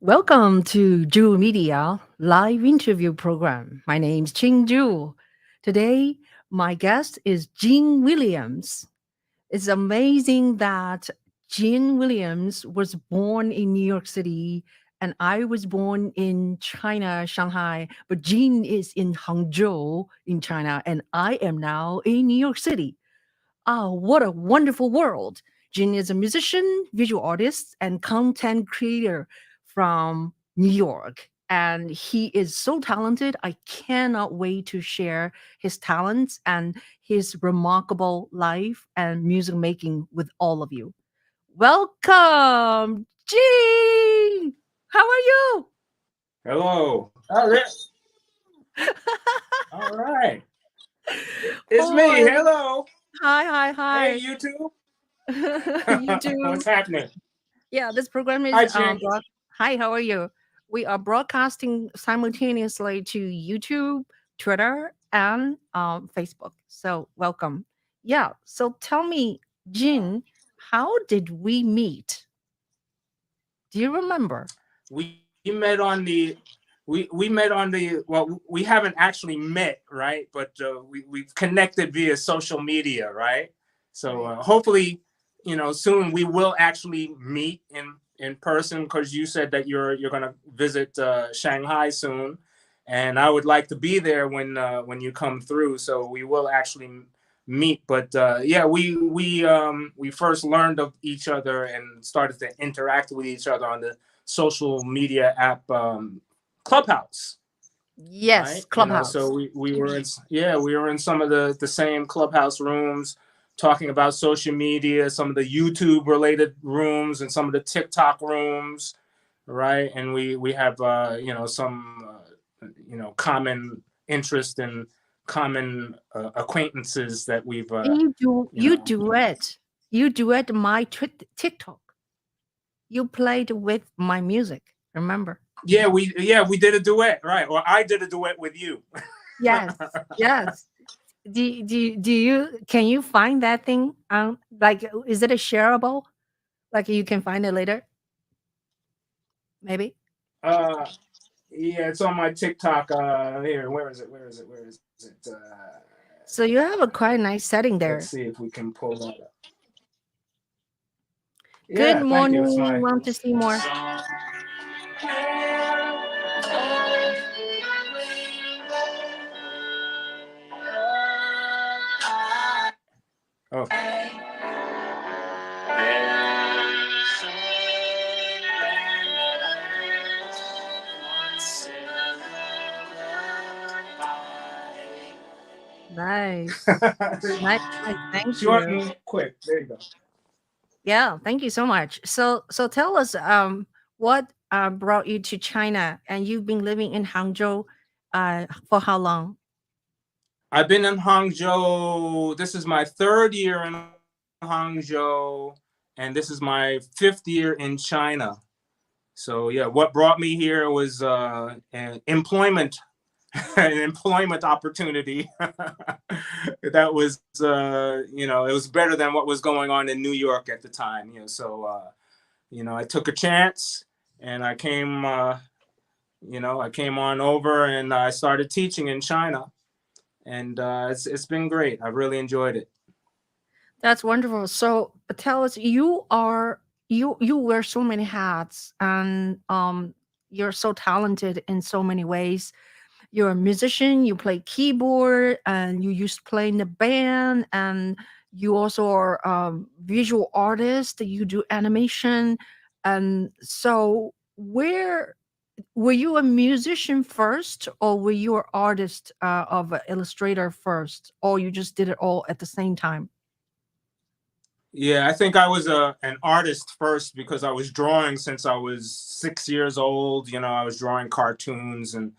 Welcome to Juhl Media live interview program. My name's Ching Juhl. Today, my guest is Gene Williams. It's amazing that Gene Williams was born in New York City and I was born in China, Shanghai, but Gene is in Hangzhou in China and I am now in New York City. Ah, what a wonderful world. Jin is a musician, visual artist, and content creator from New York. And he is so talented. I cannot wait to share his talents and his remarkable life and music making with all of you. Welcome, Gene. How are you? Hello. All right. All right. It's Oh, me. Hello. hi. Hey, YouTube. You too. What's happening? Yeah, this program is Hi, Ching. Hi, how are you? We are broadcasting simultaneously to YouTube, Twitter, and Facebook. So welcome. Yeah. So tell me, Jin, how did we meet? Do you remember? We met on the we met on the well, we haven't actually met, right? But we've connected via social media, right? So Right. hopefully, soon we will actually meet in person because you said that you're going to visit Shanghai soon, and I would like to be there when you come through. So we will actually meet. But yeah, we first learned of each other and started to interact with each other on the social media app Clubhouse, Yes, right? So Clubhouse. we were in some of the same Clubhouse rooms talking about social media, some of the YouTube related rooms and some of the TikTok rooms, right? And we have some common interest and common acquaintances that we've And you know you duet my TikTok. You played with my music. Remember? we did a duet, right? Or I did a duet with you. Yes, yes. Do you can you find that thing like is it a shareable? Like you can find it later? Maybe? uh Yeah, it's on my TikTok. Here, where is it? Where is it? So you have a quite nice setting Let's there. see if we can pull that up. Good Yeah, thank you. It's morning. my. Want to see more? Oh, Nice. Nice, nice. Thank short you. and quick. There you go. Yeah, thank you so much. So tell us what brought you to China and you've been living in Hangzhou for how long? I've been in Hangzhou. This is my third year in Hangzhou, and this is my fifth year in China. So yeah, what brought me here was an employment an employment opportunity that was it was better than what was going on in New York at the time. So I took a chance and I came on over and I started teaching in China, and it's been great. I've really enjoyed it. That's wonderful. So tell us, you wear so many hats, and you're so talented in so many ways. You're a musician, you play keyboard, and you used to play in the band, and you also are visual artist. You do animation, and so where were you a musician first, or were you an artist of an illustrator first, or you just did it all at the same time? Yeah, I think I was an artist first because I was drawing since I was 6 years old. I was drawing cartoons and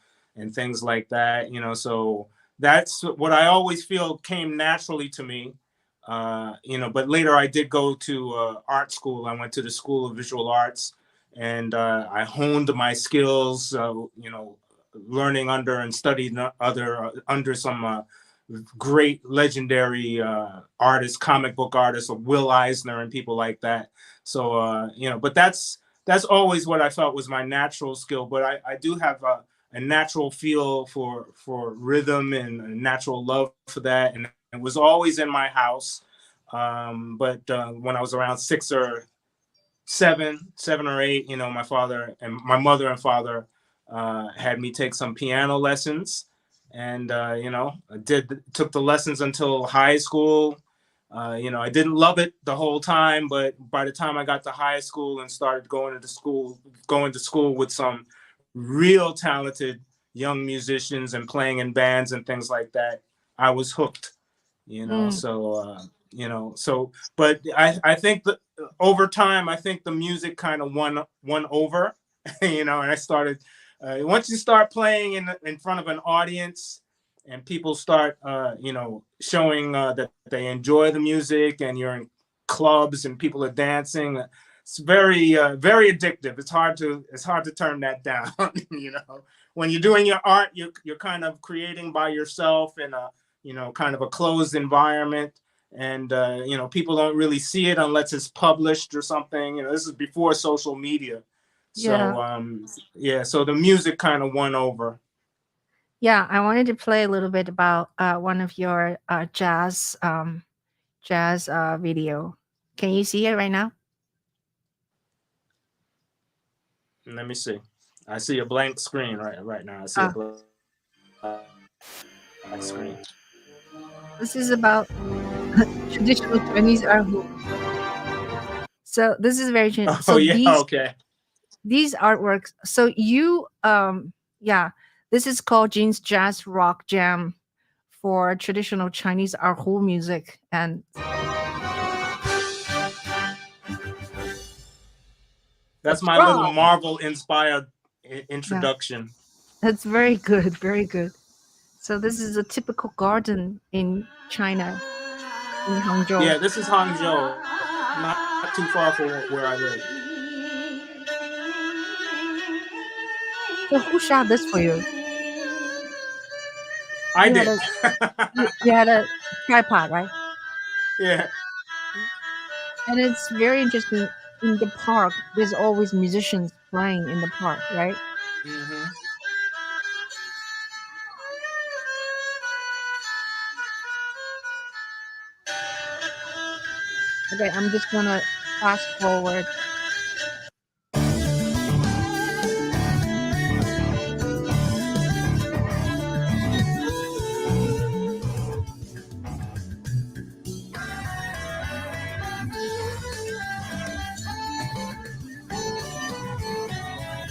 things like that. So that's what I always feel came naturally to me. But later I did go to art school. I went to the School of Visual Arts, and I honed my skills. Learning under and studied under some great legendary artists, comic book artists, of Will Eisner and people like that. So but that's always what I felt was my natural skill. But I do have a natural feel for rhythm and a natural love for that, and it was always in my house. But when I was around 7 or 8, you know, my father and my mother and father had me take some piano lessons, and you know, took the lessons until high school. You know, I didn't love it the whole time, but by the time I got to high school and started going to school with some real talented young musicians and playing in bands and things like that, I was hooked. You know, Mm. so you know, so but I think that over time, I think the music kind of won over, you know, and I started once you start playing in front of an audience and people start you know, showing that they enjoy the music, and you're in clubs and people are dancing, it's very addictive. It's hard to turn that down. You know, when you're doing your art, you're kind of creating by yourself in a, you know, kind of a closed environment, and you know, people don't really see it unless it's published or something. You know, this is before social media, Yeah. so yeah, so the music kind of won over. Yeah, I wanted to play a little bit about one of your jazz video. Can you see it right now? Let me see. I see a blank screen right now. I see a Uh, blank screen. this is about traditional Chinese artwork. So this is very Oh so yeah, okay. these artworks. So you yeah, this is called Jean's Jazz Rock Jam for traditional Chinese erhu music, and That's that's my little wrong. Marvel inspired Yeah, introduction. that's very good, very good. So this is a typical garden in China, in Hangzhou. Yeah, this is Hangzhou, not too far from where I live. So who shot this for you? I You had did. a you had a tripod, right? Yeah. And it's very interesting. In the park, there's always musicians playing in the park, right? Hmm. Okay, I'm just gonna fast forward.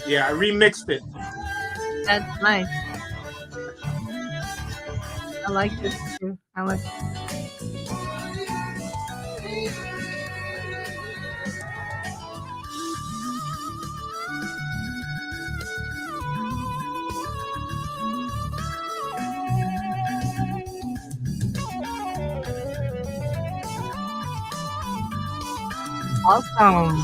Yeah, I remixed it. That's nice. I like this too. I like. Awesome.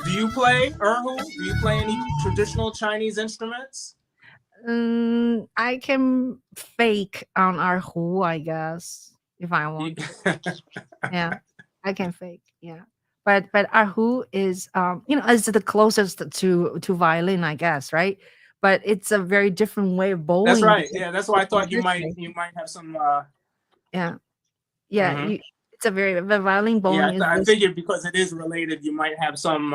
Do you play erhu? Do you play any traditional Chinese instruments? I can fake on our who, I guess, if I want to. Yeah, I can fake. Yeah, but our who is is the closest to violin, I guess, right? But it's a very different way of That's bowling right. because Yeah, that's why I it's thought you this might way. you might have some. Yeah, yeah. Mhm. It's a very the violin Yeah, bowling is I this. figured because it is related, you might have some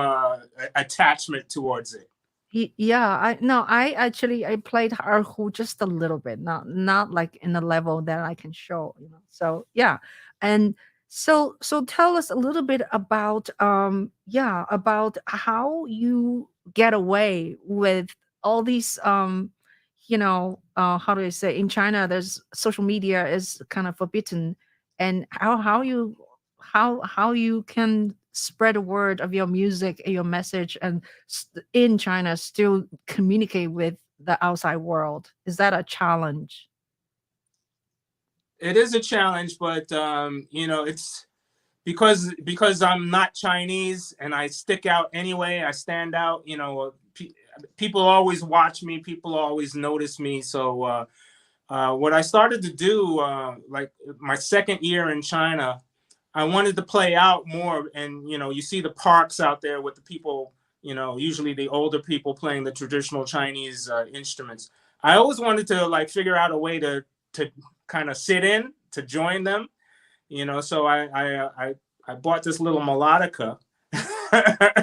attachment towards it. Yeah, I no, I actually I played erhu just a little bit, not like in the level that I can show, So yeah, and so tell us a little bit about about how you get away with all these how do I say, in China there's social media is kind of forbidden, and how you can spread the word of your music and your message, and in China still communicate with the outside world. Is that a challenge? It is a challenge, but you know, it's because I'm not Chinese and I stick out anyway. I stand out. You know, people always watch me. People always notice me. So what I started to do, like my second year in China, I wanted to play out more. And, you know, you see the parks out there with the people, you know, usually the older people playing the traditional Chinese instruments. I always wanted to like figure out a way to kind of sit in to join them, you know. So I bought this little melodica,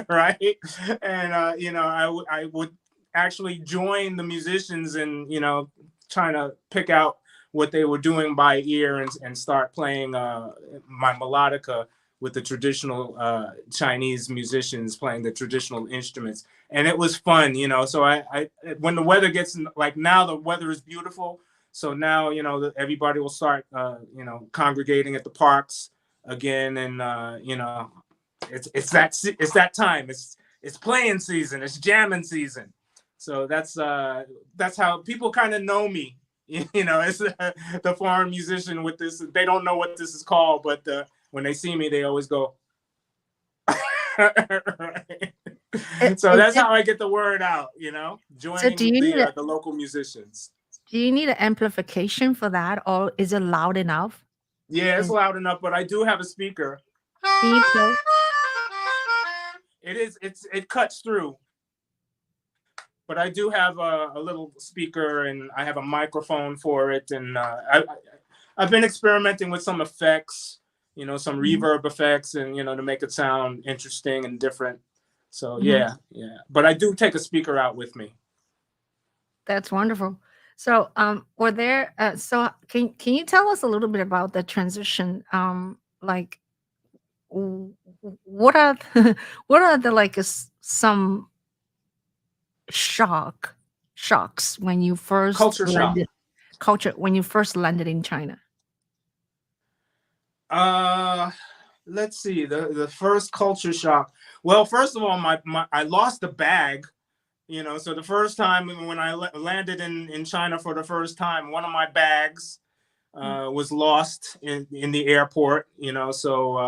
right? And you know, I would actually join the musicians and, you know, trying to pick out what they were doing by ear and start playing my melodica with the traditional Chinese musicians playing the traditional instruments. And it was fun, you know. So I when the weather gets, like now the weather is beautiful. So now, you know, everybody will start, you know, congregating at the parks again. And, you know, it's that time. It's playing season. It's jamming season. So that's how people kind of know me. You know, it's the foreign musician with this. They don't know what this is called, but when they see me, they always go. Right. So that's how I get the word out. You know, joining the local musicians. Do you need an amplification for that, or is it loud enough? Yeah, it's loud enough, but I do have a speaker. Can you play? It cuts through. But I do have a little speaker, and I have a microphone for it. And I've been experimenting with some effects, you know, some reverb effects, and, you know, to make it sound interesting and different. So yeah. But I do take a speaker out with me. That's wonderful. So were there so can you tell us a little bit about the transition? Like what are what are the like some shocks when you first when you first landed in China? Let's see, the first culture shock. Well, first of all, I lost the bag, you know. So the first time when I landed in China for the first time, one of my bags was lost in the airport, you know. So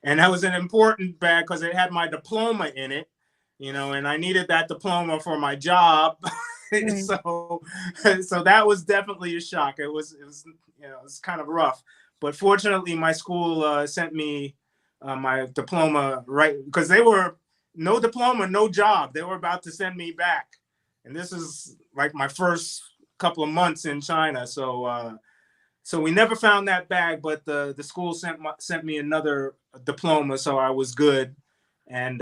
and that was an important bag because it had my diploma in it, you know, and I needed that diploma for my job. So that was definitely a shock. It was you know, it's kind of rough. But fortunately, my school sent me my diploma, right, because they were no diploma, no job. They were about to send me back, and this is like my first couple of months in China. So so we never found that bag, but the school sent me another diploma, so I was good. And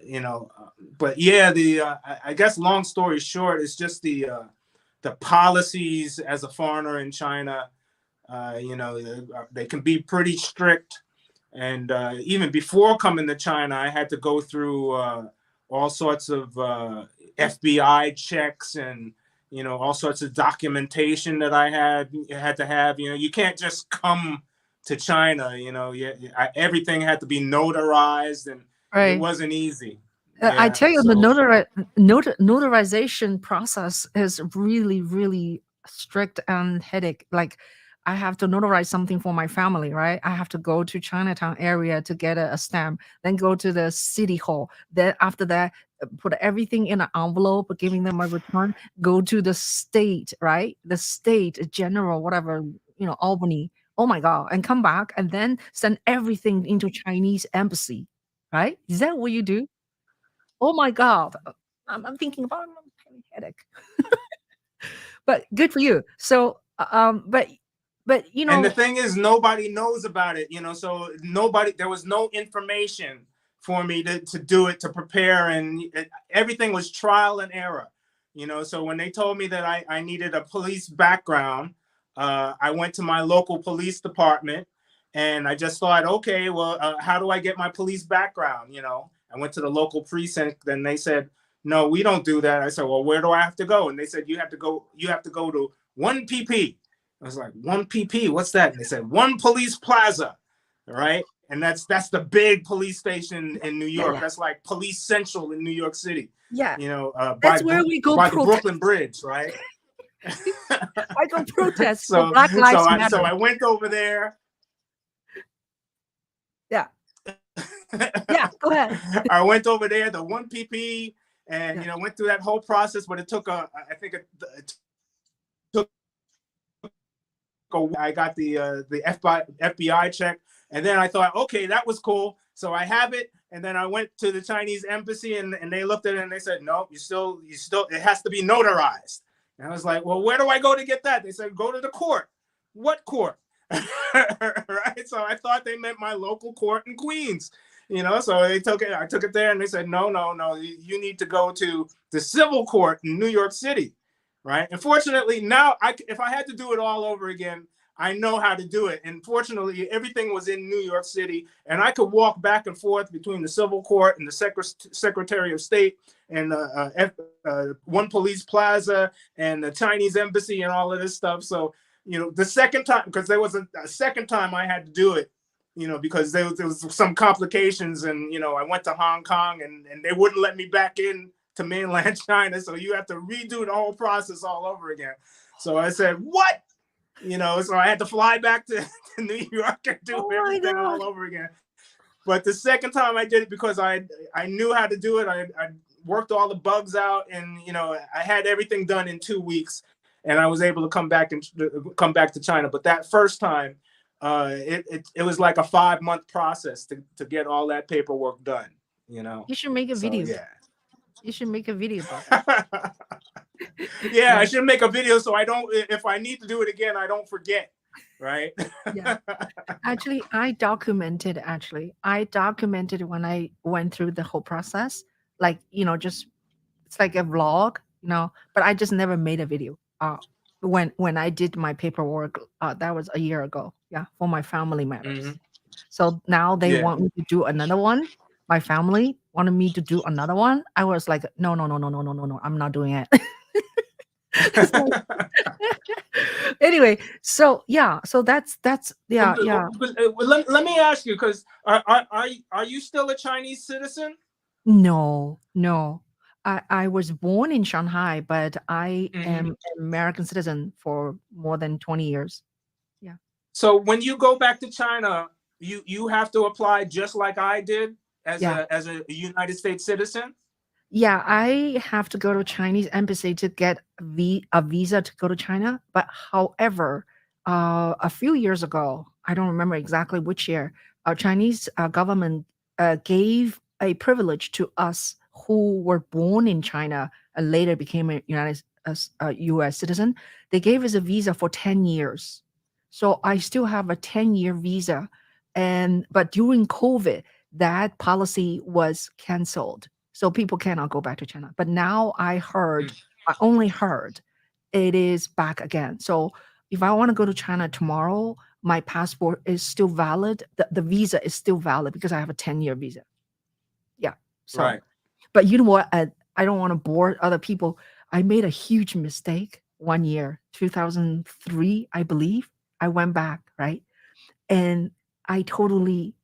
you know, but yeah, I guess long story short, it's just the policies as a foreigner in China. You know, they can be pretty strict. And even before coming to China, I had to go through all sorts of FBI checks and, you know, all sorts of documentation that I had to have. You know, you can't just come to China. You know, everything had to be notarized, and it wasn't easy. I tell you, the notarization process is really, really strict and headache. Like, I have to notarize something for my family, right? I have to go to Chinatown area to get a stamp, then go to the city hall. Then after that, put everything in an envelope, giving them a return. Go to the state, right? The state general, whatever, you know, Albany. Oh my God, and come back and then send everything into Chinese embassy, right? Is that what you do? Oh my God. I'm thinking about it, I'm having a headache. But good for you. So, but you know, and the thing is, nobody knows about it, you know. So there was no information for me to do it, to prepare, and everything was trial and error, you know. So when they told me that I needed a police background, I went to my local police department, and I just thought, okay, well, how do I get my police background, you know? I went to the local precinct, then they said, no, we don't do that. I said, well, where do I have to go? And they said, you have to go to 1PP. I was like, 1PP, what's that? And they said, One Police Plaza, right? And that's the big police station in New York. That's like Police Central in New York City. Yeah, you know, that's where we go by the Brooklyn Bridge, right? I go protest for Black Lives Matter. So I went over there. Yeah. Yeah, go ahead. I went over there, the 1PP, and you know, went through that whole process, but it took I think it took. I got the FBI check. And then I thought, okay, that was cool. So I have it. And then I went to the Chinese embassy and they looked at it and they said, no, you still, it has to be notarized. And I was like, well, where do I go to get that? They said, go to the court. What court? Right. So I thought they meant my local court in Queens, so they took it. I took it there and they said, no, you need to go to the civil court in New York City. Right. And fortunately, now if I had to do it all over again, I know how to do it. And fortunately, everything was in New York City and I could walk back and forth between the civil court and the Secretary of State and One Police Plaza and the Chinese embassy and all of this stuff. So, the second time, because there was a second time I had to do it, because there was some complications and, I went to Hong Kong and they wouldn't let me back in to mainland China. So you have to redo the whole process all over again. So I said, what? So I had to fly back to New York and do everything all over again. But the second time I did it because I knew how to do it. I worked all the bugs out and, I had everything done in 2 weeks and I was able to come back to China. But that first time, it was like a 5-month process to get all that paperwork done, You should make a video. Yeah. You should make a video about that. Yeah, I should make a video so I don't, if I need to do it again, I don't forget. Right. Yeah. Actually, I documented when I went through the whole process. Like, just it's like a vlog, but I just never made a video. When I did my paperwork, that was a year ago. Yeah, for my family matters. Mm-hmm. So now they want me to do another one. My family wanted me to do another one. I was like, no, I'm not doing it. Anyway, so that's yeah. Let me ask you, because are you still a Chinese citizen? No. I was born in Shanghai, but I am an American citizen for more than 20 years. Yeah. So when you go back to China, you have to apply just like I did as a United States citizen? Yeah, I have to go to Chinese embassy to get a visa to go to China. But however, a few years ago, I don't remember exactly which year, our Chinese government gave a privilege to us who were born in China and later became a U.S. citizen. They gave us a visa for 10 years. So I still have a 10-year visa. But during COVID, that policy was canceled. So people cannot go back to China. But now I only heard it is back again. So if I want to go to China tomorrow, my passport is still valid. The visa is still valid because I have a 10-year visa. Yeah. So, right. But you know what? I don't want to bore other people. I made a huge mistake one year, 2003, I believe. I went back, right? And I totally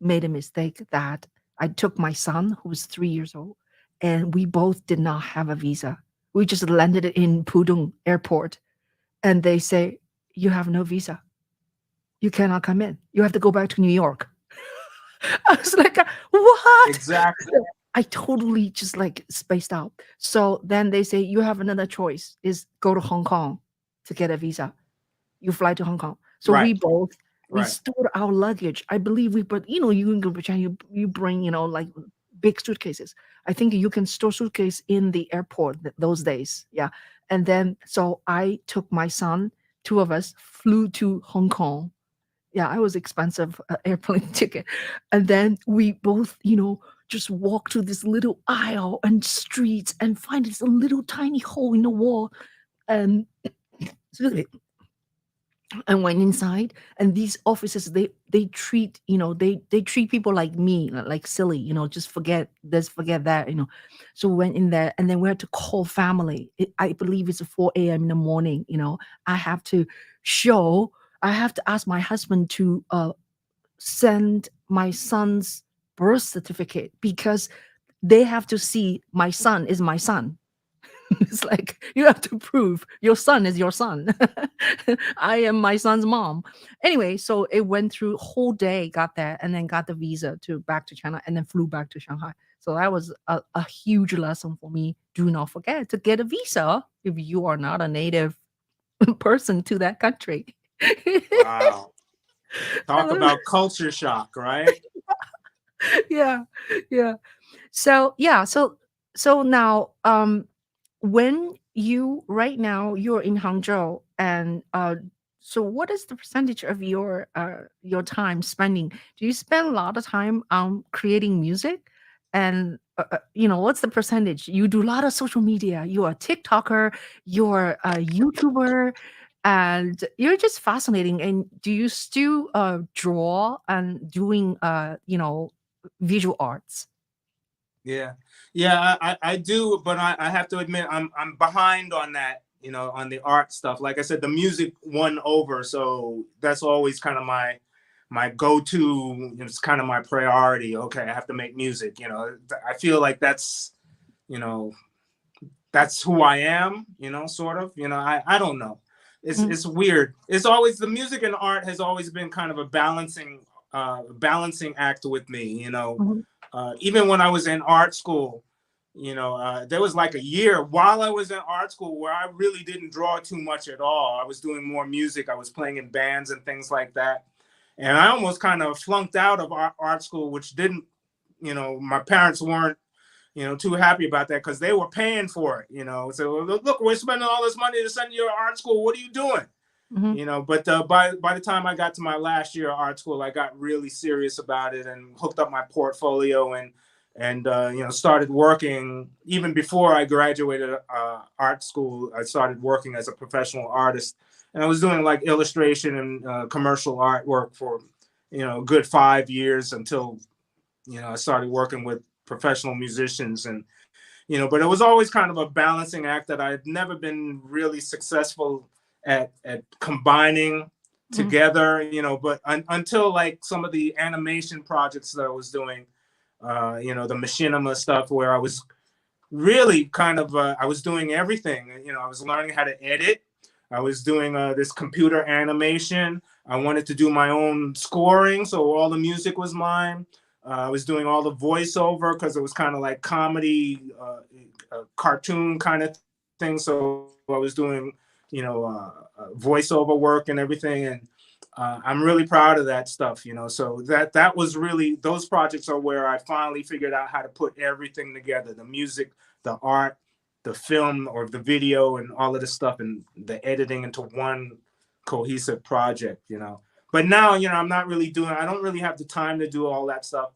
made a mistake that I took my son, who was 3 years old, and we both did not have a visa. We just landed in Pudong Airport, and they say, you have no visa. You cannot come in. You have to go back to New York. I was like, what? Exactly. I totally just like spaced out. So then they say, you have another choice, is go to Hong Kong to get a visa. You fly to Hong Kong. So we both, we stored our luggage. I believe you can go to China, you bring, like big suitcases. I think you can store suitcase in the airport those days. Yeah. And then, so I took my son, 2 of us flew to Hong Kong. Yeah, it was expensive airplane ticket. And then we both, just walk through this little aisle and streets and find this little tiny hole in the wall. And and went inside, and these officers, they treat they treat people like me like silly, just forget this, forget that. So we went in there, and then we had to call family. I believe it's 4 a.m. in the morning. I have to ask my husband to send my son's birth certificate, because they have to see my son is my son. It's like, you have to prove your son is your son. I am my son's mom. Anyway, so it went through whole day, got there, and then got the visa back to China, and then flew back to Shanghai. So that was a huge lesson for me. Do not forget to get a visa if you are not a native person to that country. Wow. Talk about culture shock, right? Yeah, yeah. So yeah, so now when you right now you're in Hangzhou, and so what is the percentage of your time spending? Do you spend a lot of time creating music? And what's the percentage? You do a lot of social media. You're a TikToker, you're a YouTuber, and you're just fascinating. And do you still draw and doing visual arts? Yeah, yeah, I do, but I have to admit I'm behind on that, on the art stuff. Like I said, the music won over, so that's always kind of my go-to. It's kind of my priority. Okay, I have to make music. I feel like you know, that's who I am. Sort of. I don't know. It's weird. It's always the music and art has always been kind of a balancing act with me. Mhm. Even when I was in art school, there was like a year while I was in art school where I really didn't draw too much at all. I was doing more music. I was playing in bands and things like that. And I almost kind of flunked out of art school, which didn't, my parents weren't, too happy about that because they were paying for it, So look, we're spending all this money to send you to art school. What are you doing? Mhm. But by the time I got to my last year of art school, I got really serious about it and hooked up my portfolio and started working. Even before I graduated art school, I started working as a professional artist, and I was doing like illustration and commercial artwork for a good 5 years until I started working with professional musicians. And but it was always kind of a balancing act that I had never been really successful at combining Mhm. together, but until like some of the animation projects that I was doing, the machinima stuff where I was really kind of, I was doing everything. I was learning how to edit. I was doing this computer animation. I wanted to do my own scoring, so all the music was mine. I was doing all the voiceover because it was kind of like comedy, cartoon kind of thing. So I was doing, voiceover work and everything. And I'm really proud of that stuff. So that was really, those projects are where I finally figured out how to put everything together: the music, the art, the film or the video, and all of this stuff, and the editing into one cohesive project. But now, I'm not really doing, I don't really have the time to do all that stuff.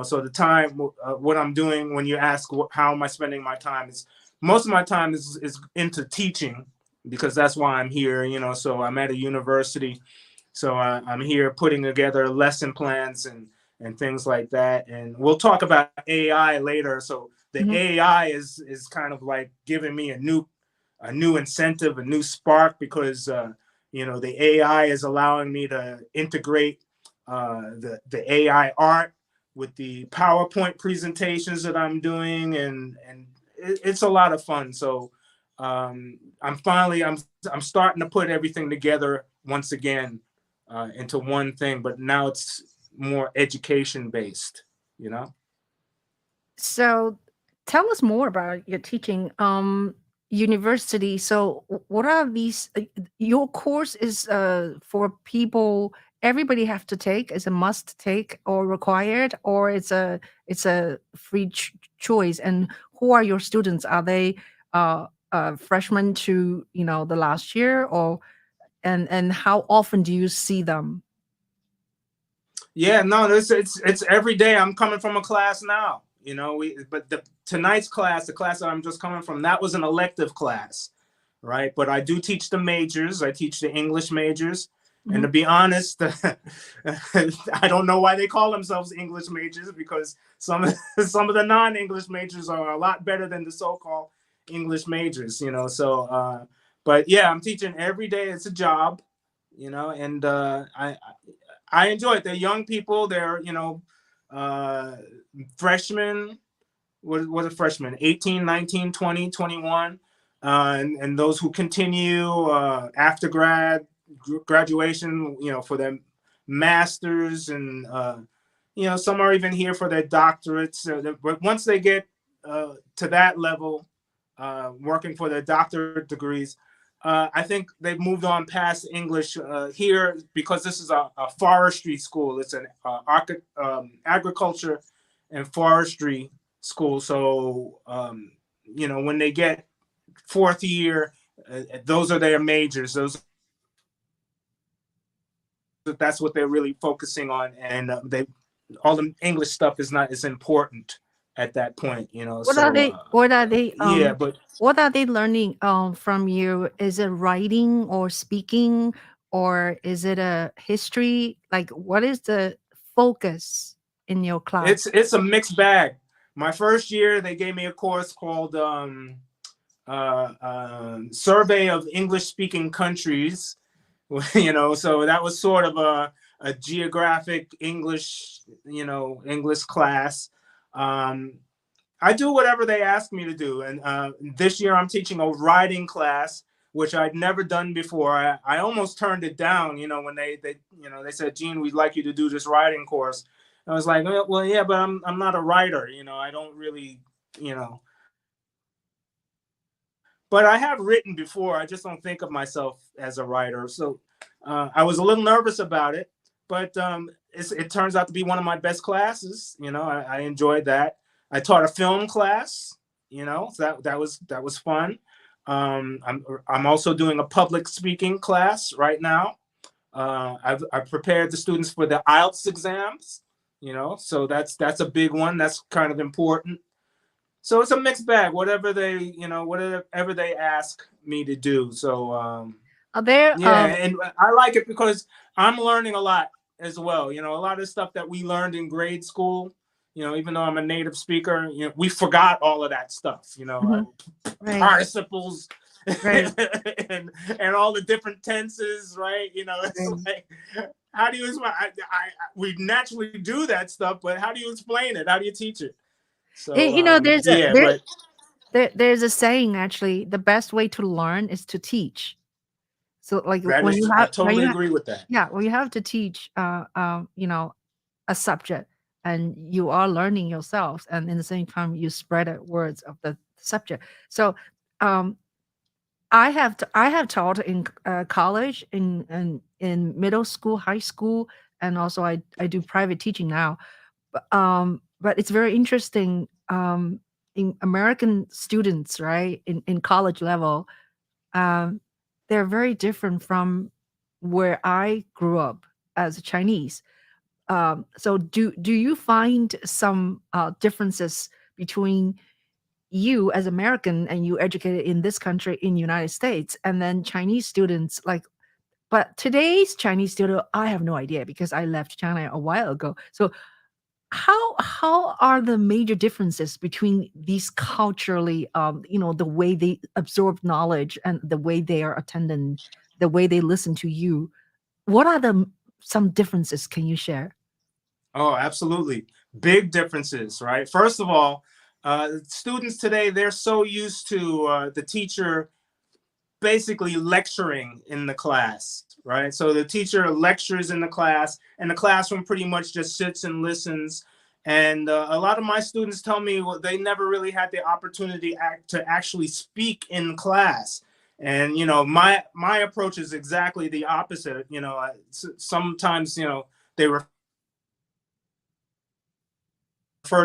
So the time, what I'm doing, when you ask how am I spending my time, is most of my time is into teaching, because that's why I'm here. So I'm at a university, so I'm here putting together lesson plans and things like that. And we'll talk about AI later. So the Mhm. AI is kind of like giving me a new incentive, a new spark, because the AI is allowing me to integrate the AI art with the PowerPoint presentations that I'm doing, and it's a lot of fun. So I'm starting to put everything together once again into one thing, but now it's more education based, you know? So tell us more about your teaching university. So what are these your course is for people everybody have to take, is a must take or required, or it's a free choice? And who are your students? Are they freshmen to the last year, or and how often do you see them? Yeah, no, it's every day. I'm coming from a class now, but tonight's class, the class that I'm just coming from, that was an elective class, right? But I do teach the majors. I teach the English majors. And to Mhm. be honest, I don't know why they call themselves English majors, because some of the non-English majors are a lot better than the so-called English majors. So, but yeah, I'm teaching every day. It's a job, and I enjoy it. They're young people. They're uh, freshmen. What are freshmen? 18, 19, 20, 21. And those who continue after graduation, for their masters, and some are even here for their doctorates. But once they get to that level, working for their doctorate degrees, I think they've moved on past English here because this is a forestry school. It's an agriculture and forestry school. So, when they get fourth year, those are their majors. That's what they're really focusing on. And all the English stuff is not as important at that point, What are So, they? What are they? yeah, but What are they learning from you? Is it writing or speaking, or is it a history? Like, what is the focus in your class? it's a mixed bag. My first year, they gave me a course called Survey of English Speaking Countries. So that was sort of a geographic English, English class. I do whatever they ask me to do. And this year I'm teaching a writing class, which I'd never done before. I almost turned it down, when they said, Gene, we'd like you to do this writing course. I was like, well, yeah, but I'm not a writer. I don't really, but I have written before. I just don't think of myself as a writer. So I was a little nervous about it, but it turns out to be one of my best classes. I enjoyed that. I taught a film class, so that was fun. I'm also doing a public speaking class right now. I've prepared the students for the IELTS exams, so that's a big one. That's kind of important. So it's a mixed bag, whatever they ask me to do. So Are there? yeah, and I like it because I'm learning a lot as well. A lot of stuff that we learned in grade school, even though I'm a native speaker, we forgot all of that stuff, Right. participles Right. and all the different tenses, right? It's Right. like, how do you explain? We naturally do that stuff, but how do you explain it? How do you teach it? So yeah, but there's a saying actually. The best way to learn is to teach. So like I totally agree with that. when you have to teach a subject and you are learning yourself, and in the same time you spread the words of the subject. So um I have taught in college, in middle school, high school, and also I do private teaching now. But it's very interesting, in American students, right, in college level, um, they're very different from where I grew up as a Chinese. So do you find some differences between you as American and you educated in this country in United States, and then Chinese students? Like, but today's Chinese student, I have no idea because I left China a while ago. So how are the major differences between these culturally, the way they absorb knowledge and the way they are attending, the way they listen to you? What are some differences? Can you share? Oh, absolutely. Big differences, right? First of all, students today, they're so used to the teacher basically lecturing in the class, right? So the teacher lectures in the class, and the classroom pretty much just sits and listens. And a lot of my students tell me, well, they never really had the opportunity to actually speak in class. And my approach is exactly the opposite. Sometimes they refer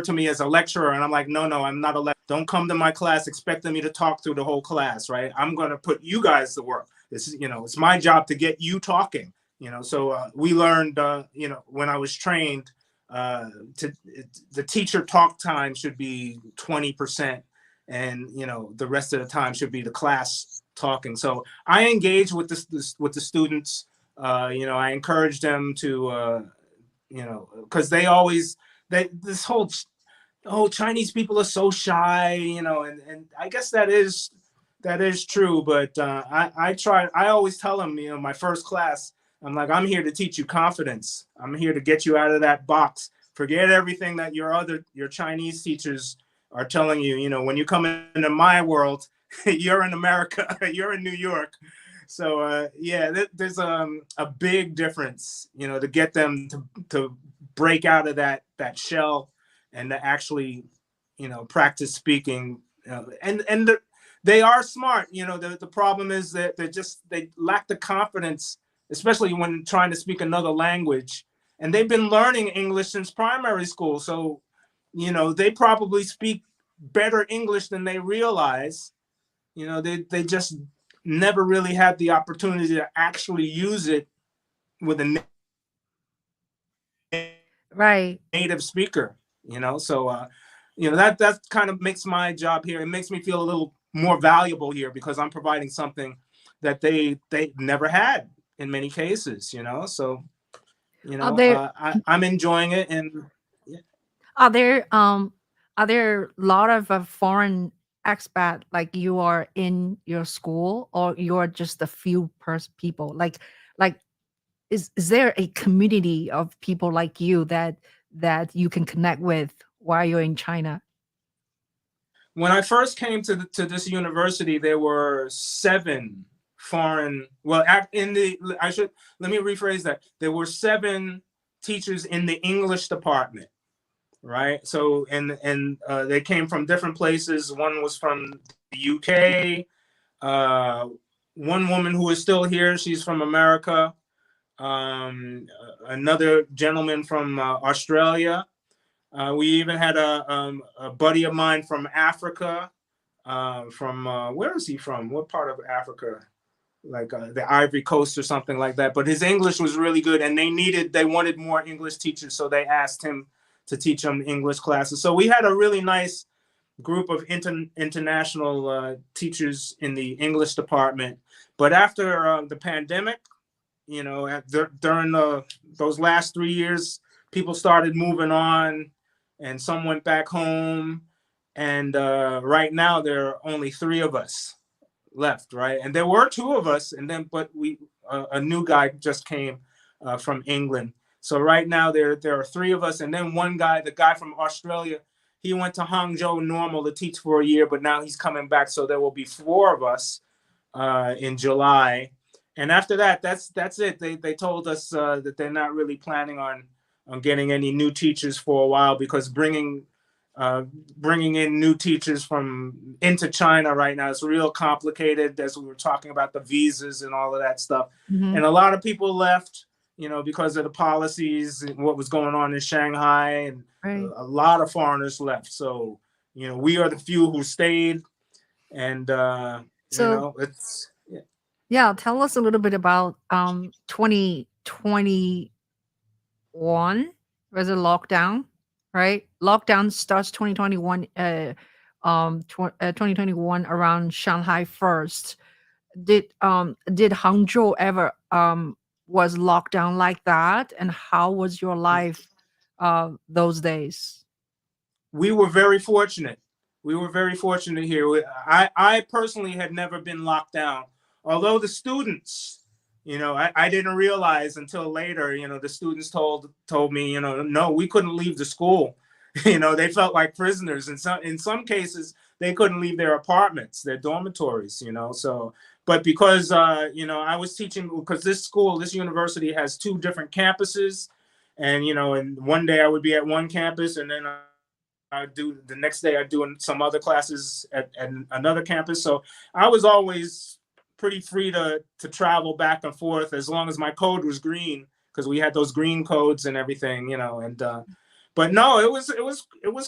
to me as a lecturer, and I'm like, no, I'm not a lecturer. Don't come to my class expecting me to talk through the whole class, right? I'm going to put you guys to work. This is, it's my job to get you talking. So we learned, when I was trained, the teacher talk time should be 20%, and the rest of the time should be the class talking. So I engage with with the students. I encourage them to, because this whole Chinese people are so shy, and I guess that is true. But I always tell them, my first class, I'm like, I'm here to teach you confidence. I'm here to get you out of that box. Forget everything that your Chinese teachers are telling you. When you come into my world, you're in America, you're in New York. So yeah, there's a big difference, to get them to break out of that shell and to actually, practice speaking. And they are smart. You know, the problem is that they lack the confidence, especially when trying to speak another language. And they've been learning English since primary school. So, you know, they probably speak better English than they realize. You know, they just never really had the opportunity to actually use it with a Right. native speaker, you know. So you know, that kind of makes my job here, it makes me feel a little more valuable here, because I'm providing something that they never had in many cases, you know. So, you Are know, there I'm enjoying it. And yeah. are there a lot of foreign expat like you are in your school, or you're just a few people? Like is there a community of people like you that you can connect with while you're in China? When I first came to this university, there were 7 foreign. Well, in the I should let me rephrase that. There were 7 teachers in the English department, right? So and they came from different places. One was from the UK. One woman who is still here, she's from America. Another gentleman from Australia. We even had a buddy of mine from Africa. From where is he from? What part of Africa? Like the Ivory Coast or something like that. But his English was really good, and they wanted more English teachers, so they asked him to teach them English classes. So we had a really nice group of international teachers in the English department. But after the pandemic, you know, during those last 3 years, people started moving on, and some went back home. And right now there are only 3 of us left, right? And there were 2 of us, and then but a new guy just came from England. So right now there are 3 of us, and then one guy, the guy from Australia, he went to Hangzhou Normal to teach for a year, but now he's coming back. So there will be 4 of us in July. And after that, that's it. They told us that they're not really planning on getting any new teachers for a while, because bringing in new teachers from into China right now is real complicated, as we were talking about the visas and all of that stuff. Mhm. And a lot of people left, you know, because of the policies and what was going on in Shanghai, and Right. a lot of foreigners left. So, you know, we are the few who stayed, and you So know, it's yeah, tell us a little bit about 2021 was a lockdown, right? Lockdown starts 2021 2021 around Shanghai first. Did Hangzhou ever was locked down like that, and how was your life those days? we were very fortunate. We were very fortunate here. I personally had never been locked down, although the students, you know, I didn't realize until later. You know, the students told me, you know, no, we couldn't leave the school. You know, they felt like prisoners. In some cases, they couldn't leave their apartments, their dormitories. You know, so but because you know, I was teaching, because this university has 2 different campuses, and you know, and one day I would be at one campus, and then I do the next day I do some other classes at another campus. So I was always pretty free to travel back and forth, as long as my code was green, because we had those green codes and everything, you know. And but no, it was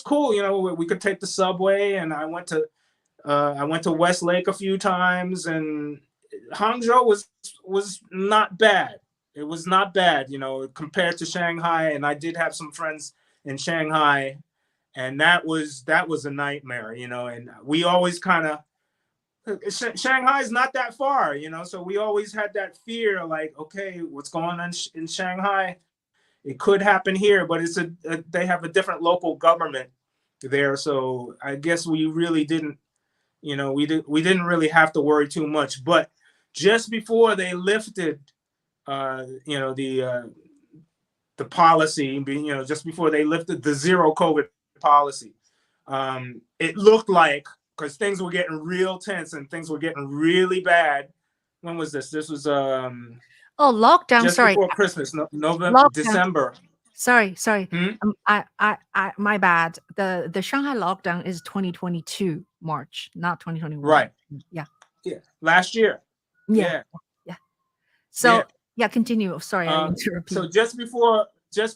cool. You know, we could take the subway, and I went to Westlake a few times, and Hangzhou was not bad. It was not bad, you know, compared to Shanghai. And I did have some friends in Shanghai, and that was a nightmare, you know. And we always kind of, Shanghai is not that far, you know, so we always had that fear, like, okay, what's going on in Shanghai? It could happen here, but they have a different local government there, so I guess we really didn't, you know, we didn't really have to worry too much. But just before they lifted, you know, the policy, you know, just before they lifted the zero COVID policy, it looked like, because things were getting real tense and things were getting really bad. When was this? This was Oh, lockdown. just Sorry, before Christmas, November, lockdown. December. Sorry, sorry. Hmm? My bad. The Shanghai lockdown is 2022 March, not 2021. Right. Yeah, Yeah. Last year. yeah, Yeah. yeah. Yeah. So yeah, continue. Sorry, I interrupt So you. just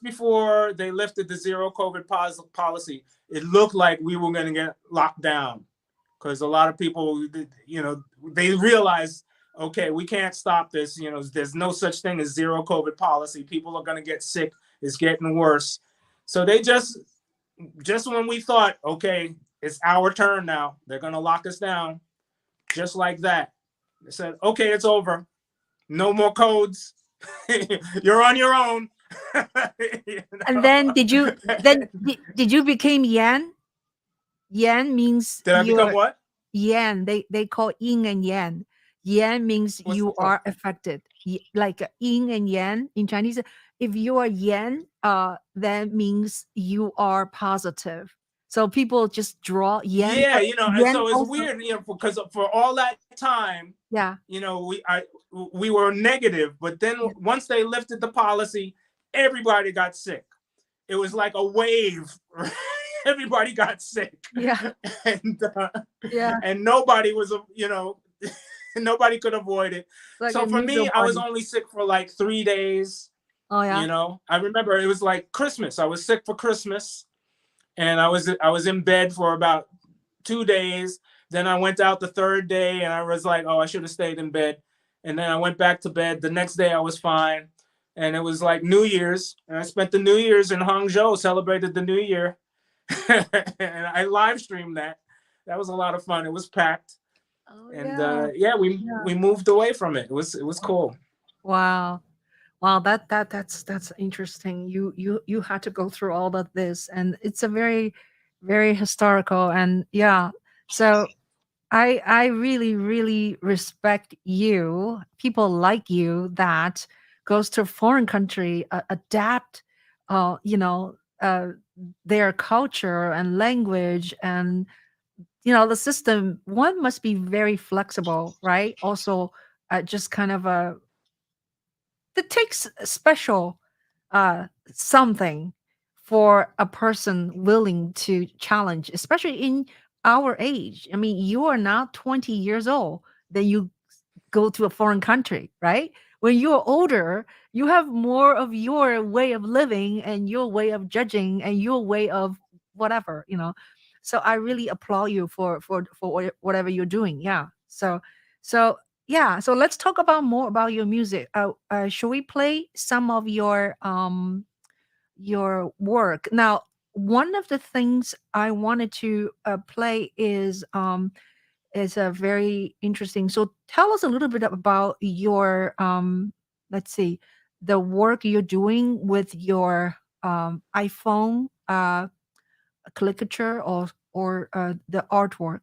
before they lifted the zero COVID policy, it looked like we were going to get locked down because a lot of people, they realized, okay, we can't stop this. There's no such thing as zero COVID policy. People are going to get sick. It's getting worse. So they just when we thought, okay, it's our turn now, they're going to lock us down, just like that. They said, okay, it's over. No more codes. You're on your own. You And know? then did you became Yan? Yan means Did I become you're what? Yan. They call yin and yang. Yan means What's you oh, are affected. Like yin and yang in Chinese. If you are Yan, that means you are positive. So people just draw Yan. yeah, and Yan so it's also, weird, because for all that time, yeah, we were negative, but then yeah, once they lifted the policy, everybody got sick. It was like a wave. Everybody got sick, yeah, and yeah. and nobody was, nobody could avoid it. Like a So for neutral me, I was party. only sick for like 3 days. Oh yeah. I remember it was like Christmas. I was sick for Christmas, and I was in bed for about 2 days. Then I went out the third day, and I was like, oh, I should have stayed in bed. And then I went back to bed. The next day I was fine, and it was like New Year's, and I spent the New Year's in Hangzhou, celebrated the New Year, and I live streamed that. That was a lot of fun. It was packed, Oh and yeah. yeah, we Yeah. we moved away from it. It was cool. Wow. Wow, that's interesting. You had to go through all of this, and it's a very, very historical, and yeah. So I really really respect you. People like you that goes to a foreign country, adapt, you know, their culture and language, and the system. One must be very flexible, right? Also, just kind of a it takes a special something for a person willing to challenge, especially in our age. I mean, you are now 20 years old, then you go to a foreign country, right? When you're older, you have more of your way of living and your way of judging and your way of whatever. So I really applaud you for whatever you're doing. Yeah. So yeah. So let's talk about more about your music. Should we play some of your work now? One of the things I wanted to play is a very interesting. So tell us a little bit about your let's see, the work you're doing with your iPhone caricature or the artwork.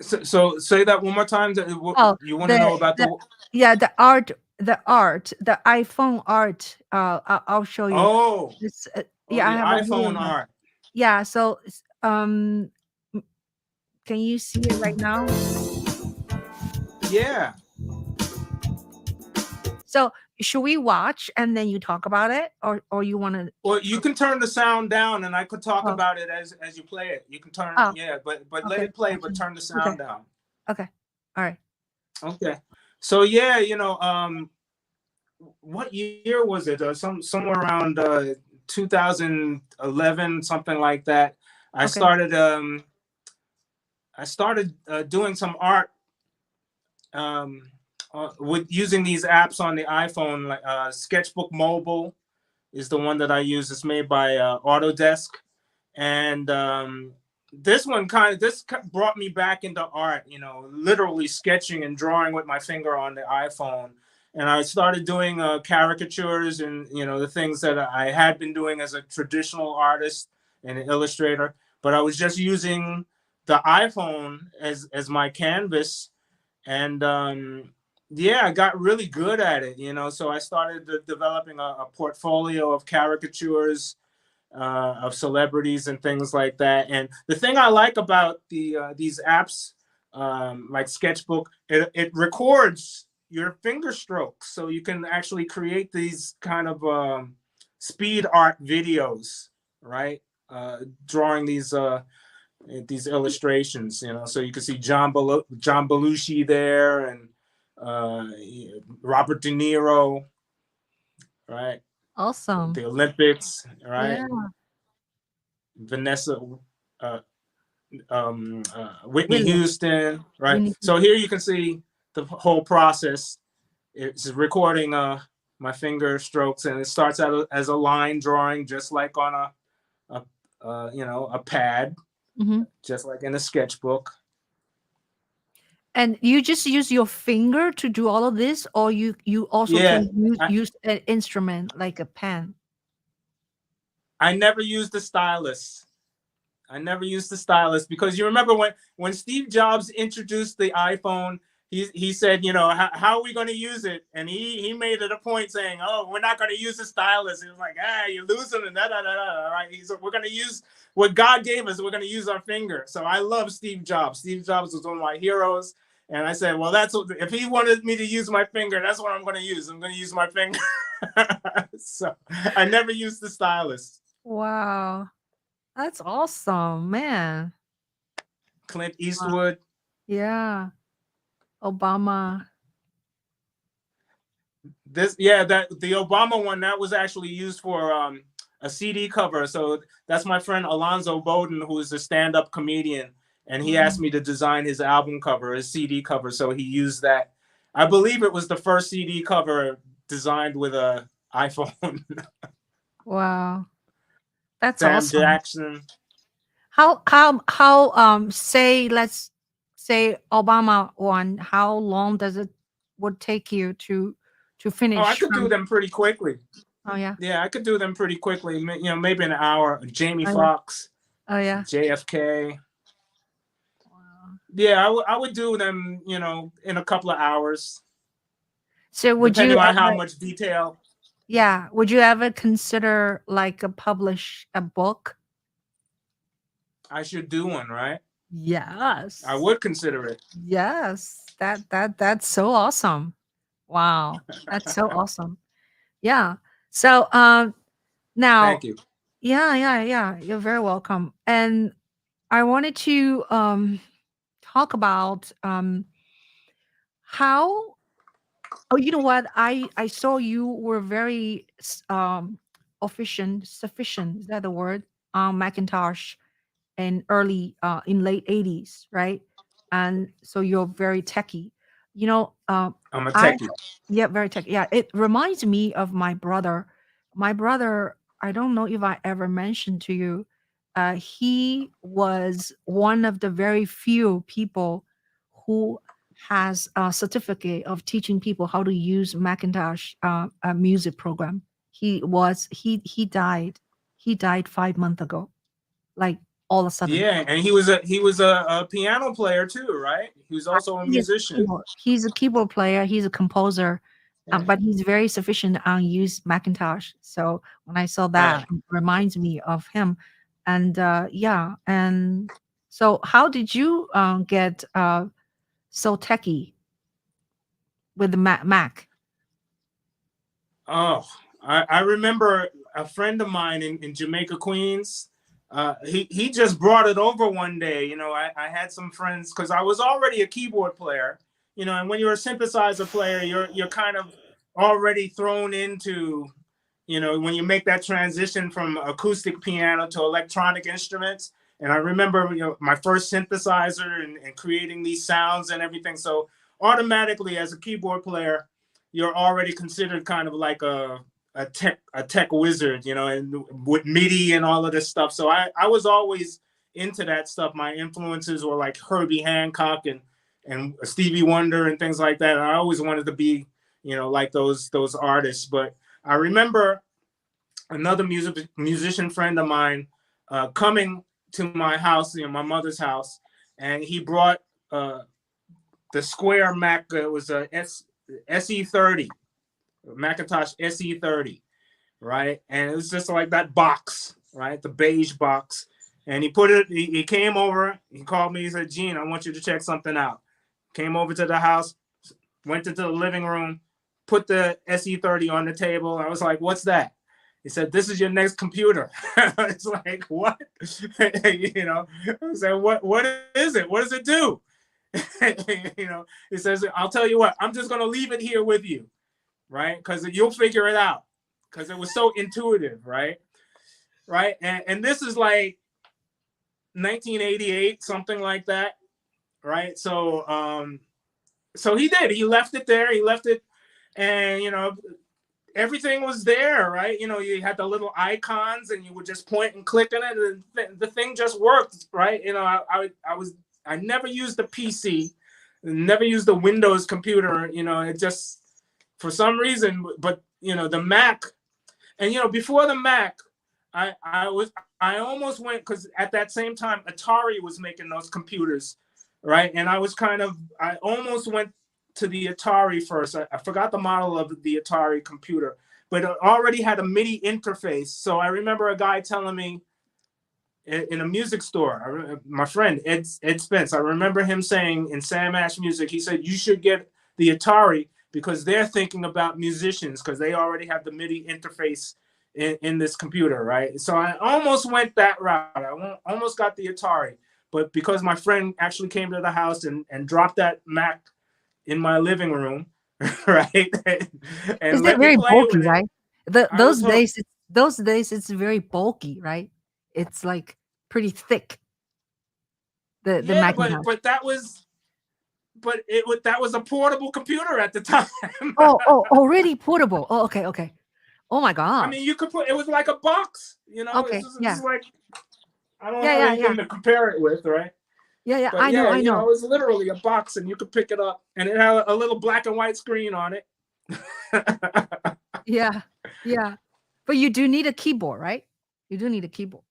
So say that one more time. Oh, You want to the know about the the? yeah, the iPhone art. I'll show you. Oh, This oh, yeah, I the have a video iPhone now. art. Yeah, so m- can you see it right now? Yeah. So should we watch and then you talk about it, or you want to? Well, you can turn the sound down, and I could talk Oh, about it as you play it. You can turn, oh, yeah, but let okay, it play, but okay, turn the okay, sound down. okay. All right. Okay. So yeah, what year was it? Somewhere around 2011, something like that. I Okay. started doing some art with using these apps on the iPhone. Like Sketchbook Mobile is the one that I use. It's made by Autodesk, and this brought me back into art. Literally sketching and drawing with my finger on the iPhone. And I started doing caricatures and the things that I had been doing as a traditional artist and an illustrator, but I was just using the iPhone as my canvas. And yeah, I got really good at it. So I started developing a portfolio of caricatures of celebrities and things like that. And the thing I like about these apps, like Sketchbook, it records your finger strokes, so you can actually create these kind of speed art videos, right? Drawing these illustrations, you know, so you can see John Belushi there, and Robert De Niro, right? Awesome. The Olympics, right? Yeah. Vanessa, uh, Whitney William. Houston, right? Winnie. So here you can see the whole process. It's recording my finger strokes, and it starts out as a line drawing, just like on a pad, Mm-hmm. just like in a sketchbook. And you just use your finger to do all of this, or you also Yeah, can use an instrument like a pen? I never used the stylus. I never used the stylus because you remember when Steve Jobs introduced the iPhone, he said, you know, how are we going to use it? And he made it a point saying, oh, we're not going to use the stylus. He was like, you're losing and right? He said, we're going to use what God gave us. We're going to use our finger. So I love Steve Jobs. Steve Jobs was one of my heroes. And I said, well, if he wanted me to use my finger, that's what I'm going to use. I'm going to use my finger. So I never used the stylus. Wow. That's awesome, man. Clint Eastwood. Yeah. Obama. The Obama one, that was actually used for a CD cover. So that's my friend Alonzo Bowden, who is a stand-up comedian, and he asked me to design his album cover, his CD cover. So he used that. I believe it was the first CD cover designed with a iPhone. Wow. That's Sam awesome. Jackson. Let's say Obama one, how long would take you to finish? Oh, I could do them pretty quickly. Oh yeah. Yeah, I could do them pretty quickly. You know, maybe an hour. Jamie Oh, yeah. Foxx. Oh yeah. JFK. Wow. Yeah, I would do them, you know, in a couple of hours. So depending on how much detail. Yeah. Would you ever consider like publish a book? I should do one, right? Yes. I would consider it. Yes. That's so awesome. Wow. That's so awesome. Yeah. So now Thank you. Yeah. You're very welcome. And I wanted to talk about how you know what? I saw you were very sufficient, is that the word? Macintosh in late 80s, right? And so you're very techie. You know, I'm a I techie. yeah, very techie. Yeah, it reminds me of my brother. My brother, I don't know if I ever mentioned to you, he was one of the very few people who has a certificate of teaching people how to use Macintosh a music program. He died. He died 5 months ago, like all of a sudden. Yeah, and he was a piano player too, right? He was also a musician. He's a keyboard player. He's a composer, Yeah. but he's very sufficient on use Macintosh. So when I saw that, it reminds me of him. And yeah, and so how did you get so techie with the Mac? Oh, I remember a friend of mine in Jamaica, Queens. He just brought it over one day. You know, I had some friends because I was already a keyboard player. You know, and when you're a synthesizer player, you're kind of already thrown into, you know, when you make that transition from acoustic piano to electronic instruments. And I remember, you know, my first synthesizer and creating these sounds and everything. So automatically, as a keyboard player, you're already considered kind of like a tech wizard, you know, and with MIDI and all of this stuff. So I was always into that stuff. My influences were like Herbie Hancock and Stevie Wonder and things like that. I always wanted to be, you know, like those artists. But I remember another musician friend of mine coming to my house, you know, my mother's house, and he brought the Square Mac. It was a SE30, Macintosh SE30, right? And it was just like that box, right? The beige box. And he came over, he called me, he said, Gene, I want you to check something out. Came over to the house, went into the living room, put the SE30 on the table. I was like, what's that? He said, this is your next computer. It's like, what? You know, I said, what is it? What does it do? You know, he says, I'll tell you what, I'm just going to leave it here with you, right? Because you'll figure it out. Because it was so intuitive, right? Right. And this is like 1988, something like that. Right. So he did. He left it there. He left it. And, you know, everything was there, right? You know, you had the little icons and you would just point and click on it. And the thing just worked, right? You know, I never used the PC, never used the Windows computer. You know, it just, for some reason, but, you know, the Mac, and, you know, before the Mac, I almost went, because at that same time, Atari was making those computers, right? And I almost went to the Atari first. I forgot the model of the Atari computer, but it already had a MIDI interface. So I remember a guy telling me in a music store, my friend, Ed Spence, I remember him saying in Sam Ash Music, he said, you should get the Atari because they're thinking about musicians because they already have the MIDI interface in this computer, right? So I almost went that route. I almost got the Atari, but because my friend actually came to the house and dropped that Mac in my living room, right? And Is it very bulky, right? Those hooked. days, it's very bulky, right? It's like pretty thick. The Yeah, Macintosh. but that was a portable computer at the time. Oh, already portable. Oh, okay. Oh my I gosh. mean, you could put it was like a box, you know. Okay, It's yeah. like I don't have Yeah. anything to compare it with, right? Yeah. But I know. you know, it was literally a box, and you could pick it up, and it had a little black and white screen on it. Yeah. But you do need a keyboard, right? You do need a keyboard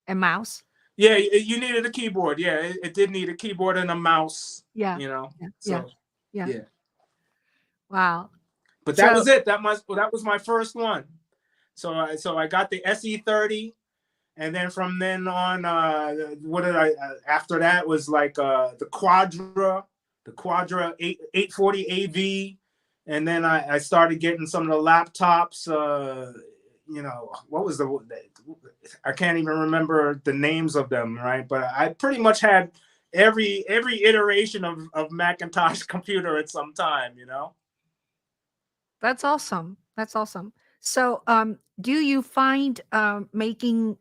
and mouse. Yeah, you needed a keyboard. Yeah, it did need a keyboard and a mouse. Yeah. You know. Yeah. So Yeah. yeah. Wow. But So that was it. That was my first one. So I got the SE30, and then from then on, what did I? After that was like the Quadra 840 AV, and then I started getting some of the laptops. You know, what was I can't even remember the names of them, right? But I pretty much had every iteration of Macintosh computer at some time, you know. that's awesome. That's awesome. So do you find making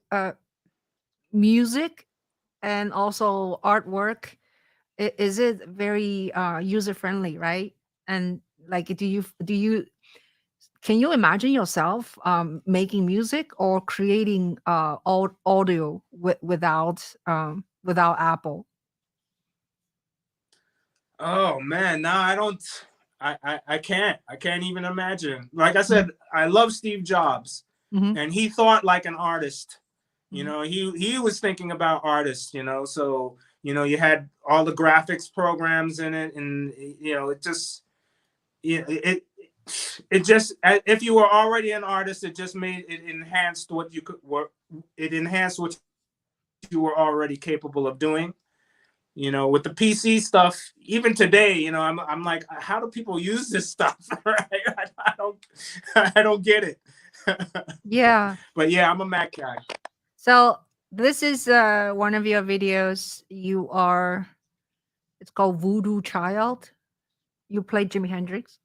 music and also artwork, is it very user friendly, right? And like, do you can you imagine yourself making music or creating audio without Apple? Oh man, no, I don't. I can't. I can't even imagine. Like I Mhm. said, I love Steve Jobs, Mhm. and he thought like an artist. You Mhm. know, he was thinking about artists. You know, so you know, you had all the graphics programs in it, and you know, it just it just, if you were already an artist, it just made it enhanced what you could work. It enhanced what you were already capable of doing. You know, with the PC stuff, even today, you know, I'm like, how do people use this stuff? Right? I don't get it. Yeah. But yeah, I'm a Mac guy. So this is one of your videos. It's called Voodoo Child. You played Jimi Hendrix.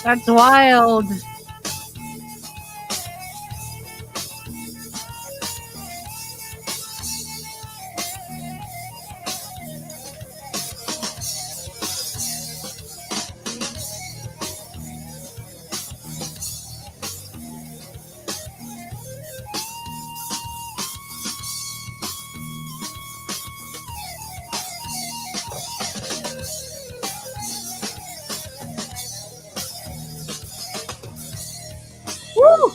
That's wild. Woo!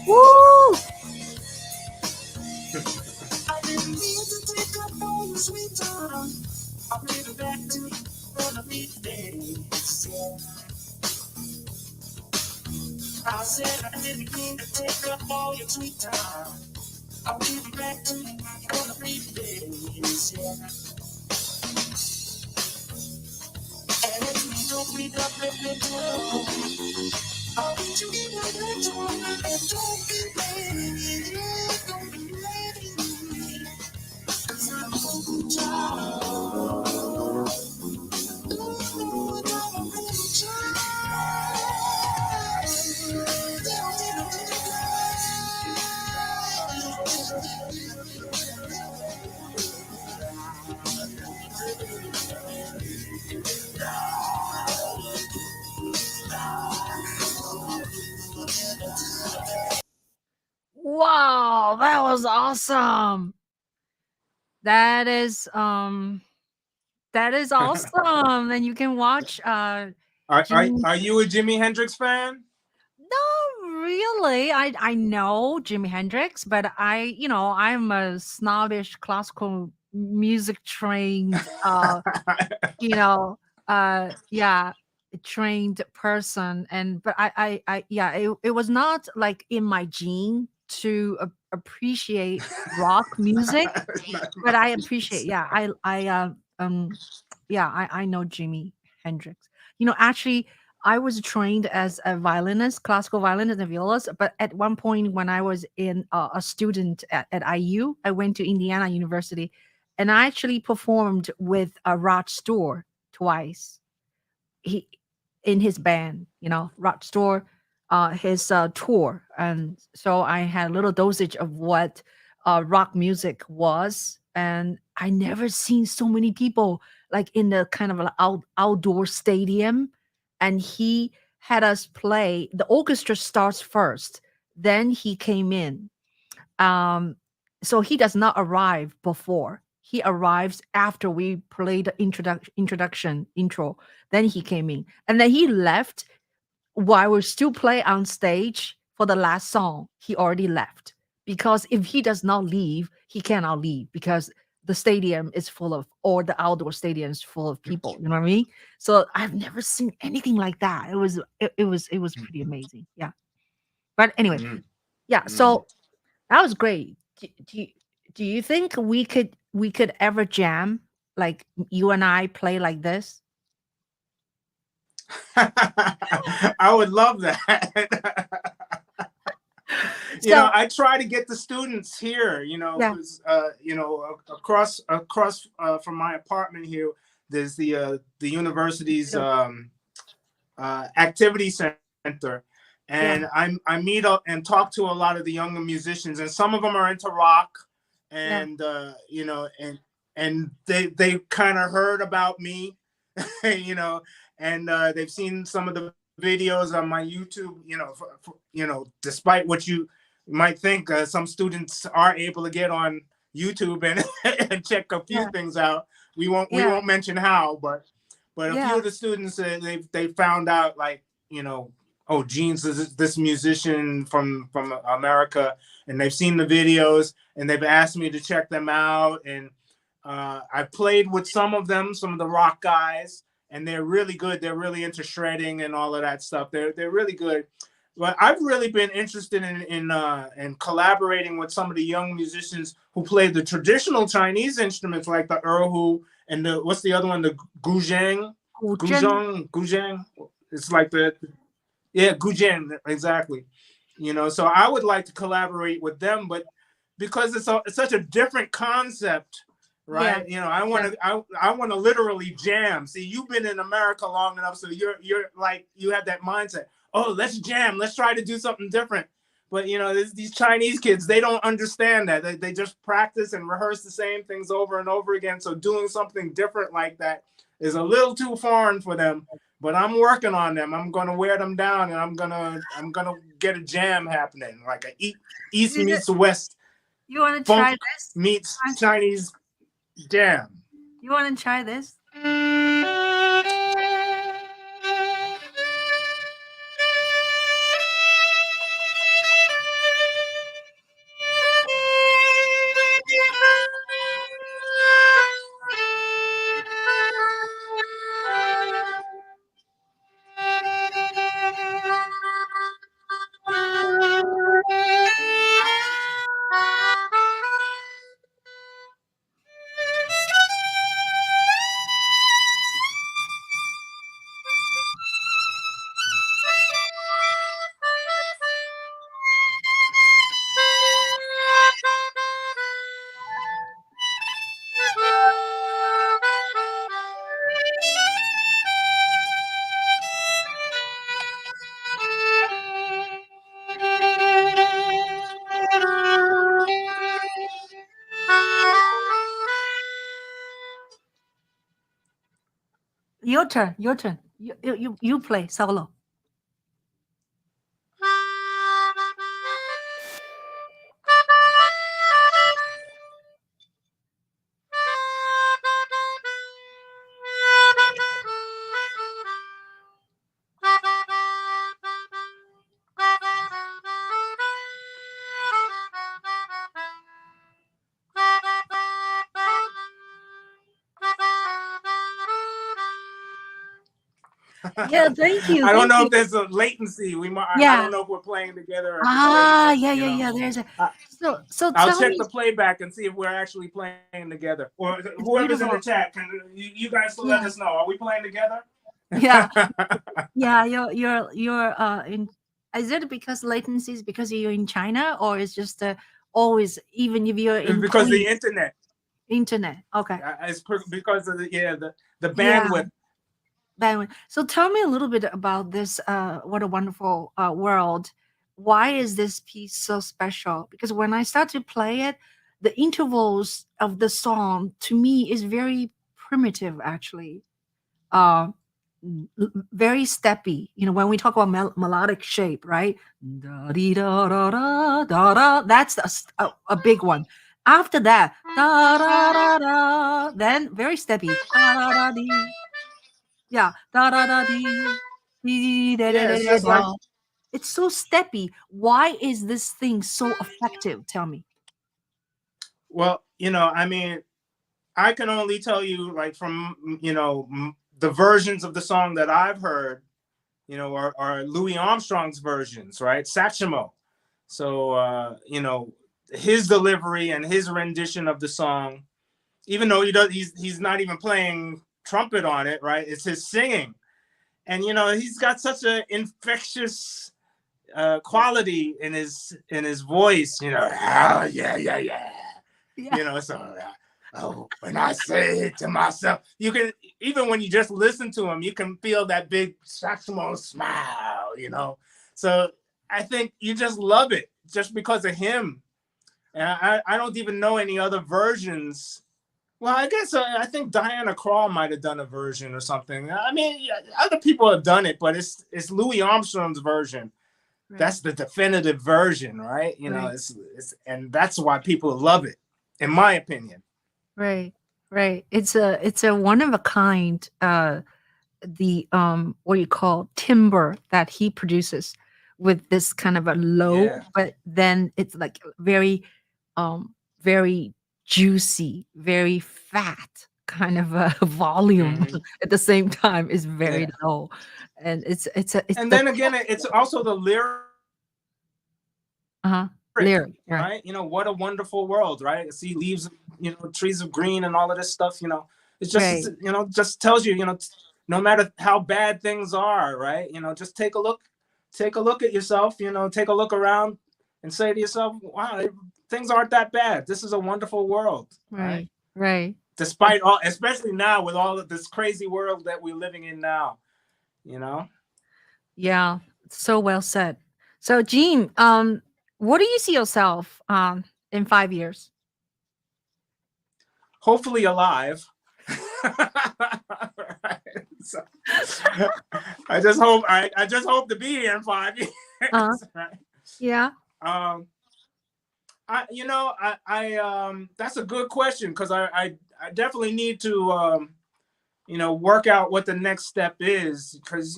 Woo! Wow, that was awesome. That is that is awesome. And you can watch Jimi. Are you a Jimi Hendrix fan? No, really. I know Jimi Hendrix, but I'm a snobbish classical music trained you know yeah, trained person. And but yeah, it was not like in my gene to appreciate rock music, but I appreciate, yeah, yeah, I know Jimi Hendrix. Actually, I was trained as a violinist, classical violinist and violist. But at one point, when I was in a student at IU, I went to Indiana University, and I actually performed with Rod Stewart twice. He in his band, Rod Stewart, his tour, and so I had a little dosage of what rock music was, and I never seen so many people like in the kind of outdoor stadium. And he had us play. The orchestra starts first, then he came in. um, so he does not arrive before. He arrives after we play the introduction intro. Then he came in, and then he left while we still play on stage for the last song. He already left, because if he does not leave, he cannot leave, because the stadium is full of, or the outdoor stadium is full of people. You know what I mean? So I've never seen anything like that. It was pretty amazing. Yeah. But anyway, Mm, yeah. mm. So that was great. Do you think we could ever jam, like you and I play like this? I would love that. So I try to get the students here, yeah, because across from my apartment here, there's the university's it'll- activity center, yeah, and I meet up and talk to a lot of the younger musicians, and some of them are into rock, yeah, and and they kind of heard about me, you know, and they've seen some of the videos on my YouTube, despite what you might think, some students are able to get on YouTube and and check a few yeah, things out. We yeah, won't mention how, but a few yeah, of the students, they found out, like, oh, Gene's this musician from America, and they've seen the videos, and they've asked me to check them out, and I played with some of them, some of the rock guys, and they're really good. They're really into shredding and all of that stuff. They're really good. But I've really been interested in collaborating with some of the young musicians who play the traditional Chinese instruments, like the erhu and what's the other one, the guzheng, Guzheng. guzheng. It's like yeah, guzheng, exactly. So I would like to collaborate with them, but because it's such a different concept, Yeah, right? I want yeah, to I want to literally jam. See, you've been in America long enough, so you're like, you have that mindset. Oh, let's jam. Let's try to do something different. But these Chinese kids, they don't understand that. They just practice and rehearse the same things over and over again. So doing something different like that is a little too foreign for them. But I'm working on them. I'm gonna wear them down, and I'm gonna get a jam happening, like a East Is it- meets West, you want to funk try this? meets Chinese jam. You want to try this? Your turn. Your turn. You play solo. Yeah, thank you, I don't thank know you. if there's a latency. I Yeah. don't know if we're playing together or if it's late. Ah, yeah, yeah, yeah. There's a I, so I'll tell check me. the playback and see if we're actually playing together. Or It's whoever's in the beautiful. chat, can you guys let Yeah, us know? Are we playing together? yeah, yeah. You're in. Is it because latency is because you're in China, or is just always, even if you're It's in because the Queens, internet? Okay. because of the Yeah, bandwidth. bandwidth. So tell me a little bit about this. What a wonderful world. Why is this piece so special? Because when I start to play it, the intervals of the song to me is very primitive, actually. Uh, very steppy. When we talk about melodic shape, right? Da dee da da da da da. That's a big one. After that, da da da da. Then very steppy. Da da da dee. Yeah, da da da dee. Dee da da Yeah, da it's da just like, da. It's so steppy. Why is this thing so effective? Tell me. well, I mean, I can only tell you, like, from the versions of the song that I've heard, are Louis Armstrong's versions, right? Satchmo. So his delivery and his rendition of the song, even though he's not even playing trumpet on it, right? It's his singing. And he's got such an infectious quality in his voice. Oh, yeah. So when I say it to myself, you can, even when you just listen to him, you can feel that big saxophone smile. So I think you just love it just because of him. And I don't even know any other versions. Well, I guess I think Diana Krall might have done a version or something. I mean, other people have done it, but it's Louis Armstrong's version. Right. That's the definitive version, right? Right. It's and that's why people love it, in my opinion. Right. It's a one of a kind. The what you call timbre that he produces with this kind of a low, but then it's like very very juicy, very fat kind of a volume at the same time is very low. And it's and then again, it's also the lyric. Lyric, right? What a wonderful world, right? See leaves, trees of green and all of this stuff, it's just, just tells you, no matter how bad things are, right? Just take a look at yourself, take a look around and say to yourself, wow, things aren't that bad. This is a wonderful world. Right. Despite all, especially now with all of this crazy world that we're living in now, Yeah, so well said. So Jean, what do you see yourself in 5 years? Hopefully alive. Right. So, I just hope to be here in 5 years. Right? Yeah. That's a good question, because I definitely need to work out what the next step is, because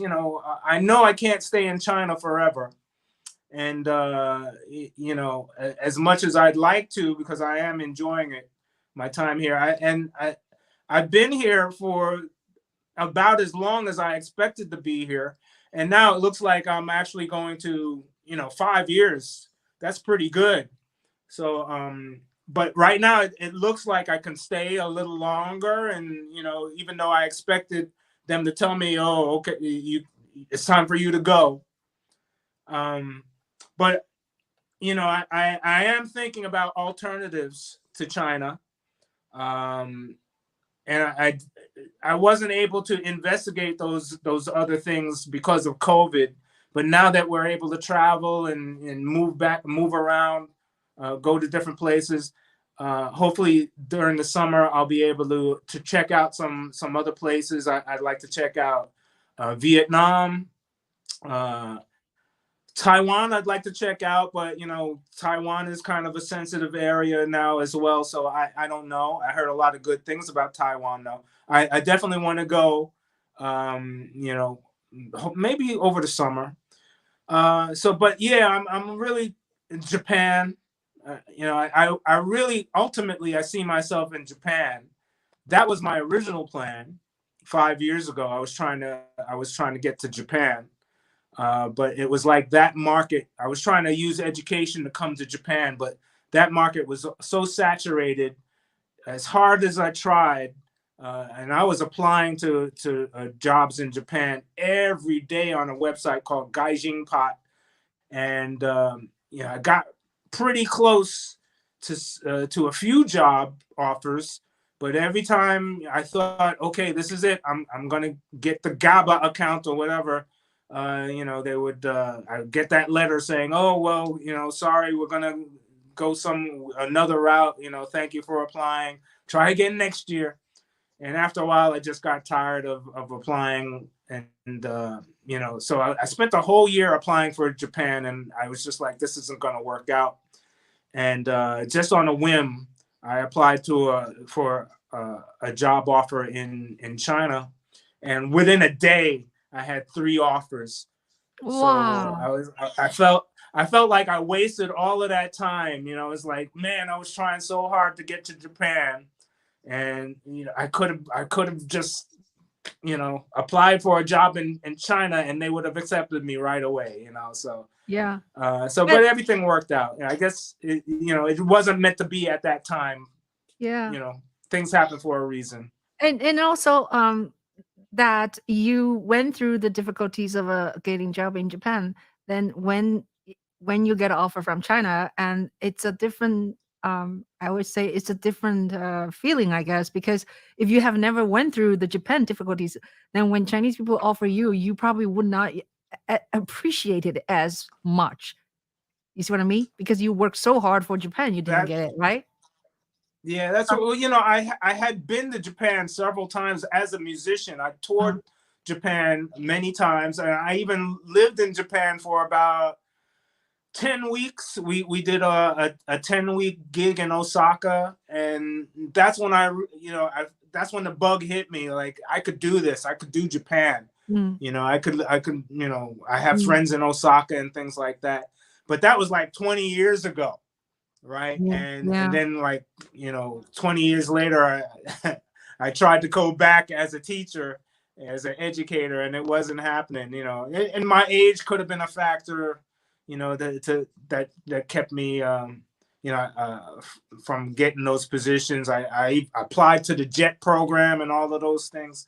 I know I can't stay in China forever. And as much as I'd like to, because I am enjoying it, my time here. I've been here for about as long as I expected to be here, and now it looks like I'm actually going to 5 years. That's pretty good. So but right now it looks like I can stay a little longer, and even though I expected them to tell me, oh, okay, it's time for you to go, but I am thinking about alternatives to China. And I wasn't able to investigate those other things because of COVID. But now that we're able to travel and move around, go to different places, hopefully during the summer I'll be able to check out some other places. I'd like to check out Vietnam, Taiwan. I'd like to check out, but Taiwan is kind of a sensitive area now as well, so I don't know. I heard a lot of good things about Taiwan though. I definitely want to go, maybe over the summer. But yeah, I'm really in Japan. I really ultimately I see myself in Japan. That was my original plan 5 years ago. I was trying to get to Japan. But it was like that market. I was trying to use education to come to Japan, but that market was so saturated. As hard as I tried, and I was applying to jobs in Japan every day on a website called Gaijin Pot, and I got pretty close to a few job offers. But every time I thought, okay, this is it. I'm gonna get the GABA account or whatever. They would I'd get that letter saying, oh, well, sorry, we're going to go another route. Thank you for applying. Try again next year. And after a while, I just got tired of applying. And so I spent the whole year applying for Japan. And I was just like, this isn't going to work out. And just on a whim, I applied for a job offer in China. And within a day, I had 3 offers. Wow. So I felt like I wasted all of that time. It's like, man, I was trying so hard to get to Japan, and I could have just applied for a job in China, and they would have accepted me right away. So Yeah. but everything worked out. I guess it wasn't meant to be at that time. Yeah. Things happen for a reason. And also that you went through the difficulties of getting job in Japan. Then when you get an offer from China, and it's a different, I would say it's a different feeling, I guess, because if you have never went through the Japan difficulties, then when Chinese people offer you, you probably would not appreciate it as much. You see what I mean? Because you worked so hard for Japan, you didn't get it, right? Yeah, that's what, I had been to Japan several times as a musician. I toured Japan many times, and I even lived in Japan for about 10 weeks. We did a 10-week gig in Osaka, and that's when that's when the bug hit me. Like, I could do this. I could do Japan. I could I have friends in Osaka and things like that. But that was like 20 years ago. Right. And then 20 years later, I tried to go back as a teacher, as an educator, and it wasn't happening. And my age could have been a factor, that kept me, from getting those positions. I applied to the JET program and all of those things,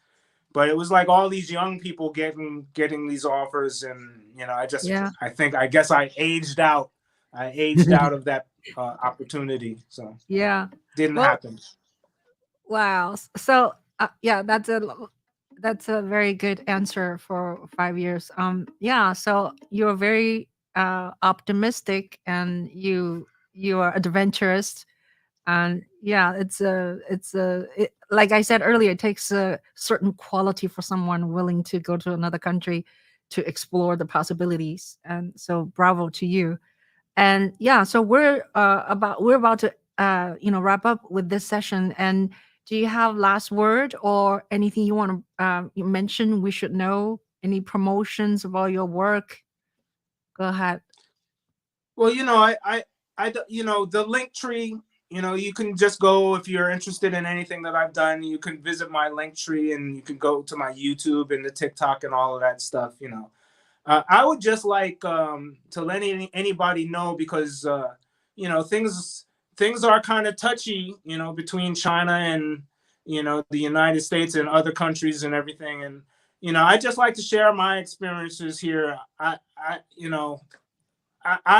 but it was like all these young people getting these offers, and I guess I aged out. I aged out of that opportunity, so didn't happen. Wow. So that's a very good answer for 5 years. So you're very optimistic, and you are adventurous, and like I said earlier, it takes a certain quality for someone willing to go to another country to explore the possibilities, and so bravo to you. And so we're about to wrap up with this session. And do you have last word or anything you want to mention we should know? Any promotions about your work? Go ahead. Well, the link tree, you can just go, if you're interested in anything that I've done, you can visit my link tree, and you can go to my YouTube and the TikTok and all of that stuff. I would just like to let anybody know, because things are kind of touchy, between China and the United States and other countries and everything. And I just like to share my experiences here. I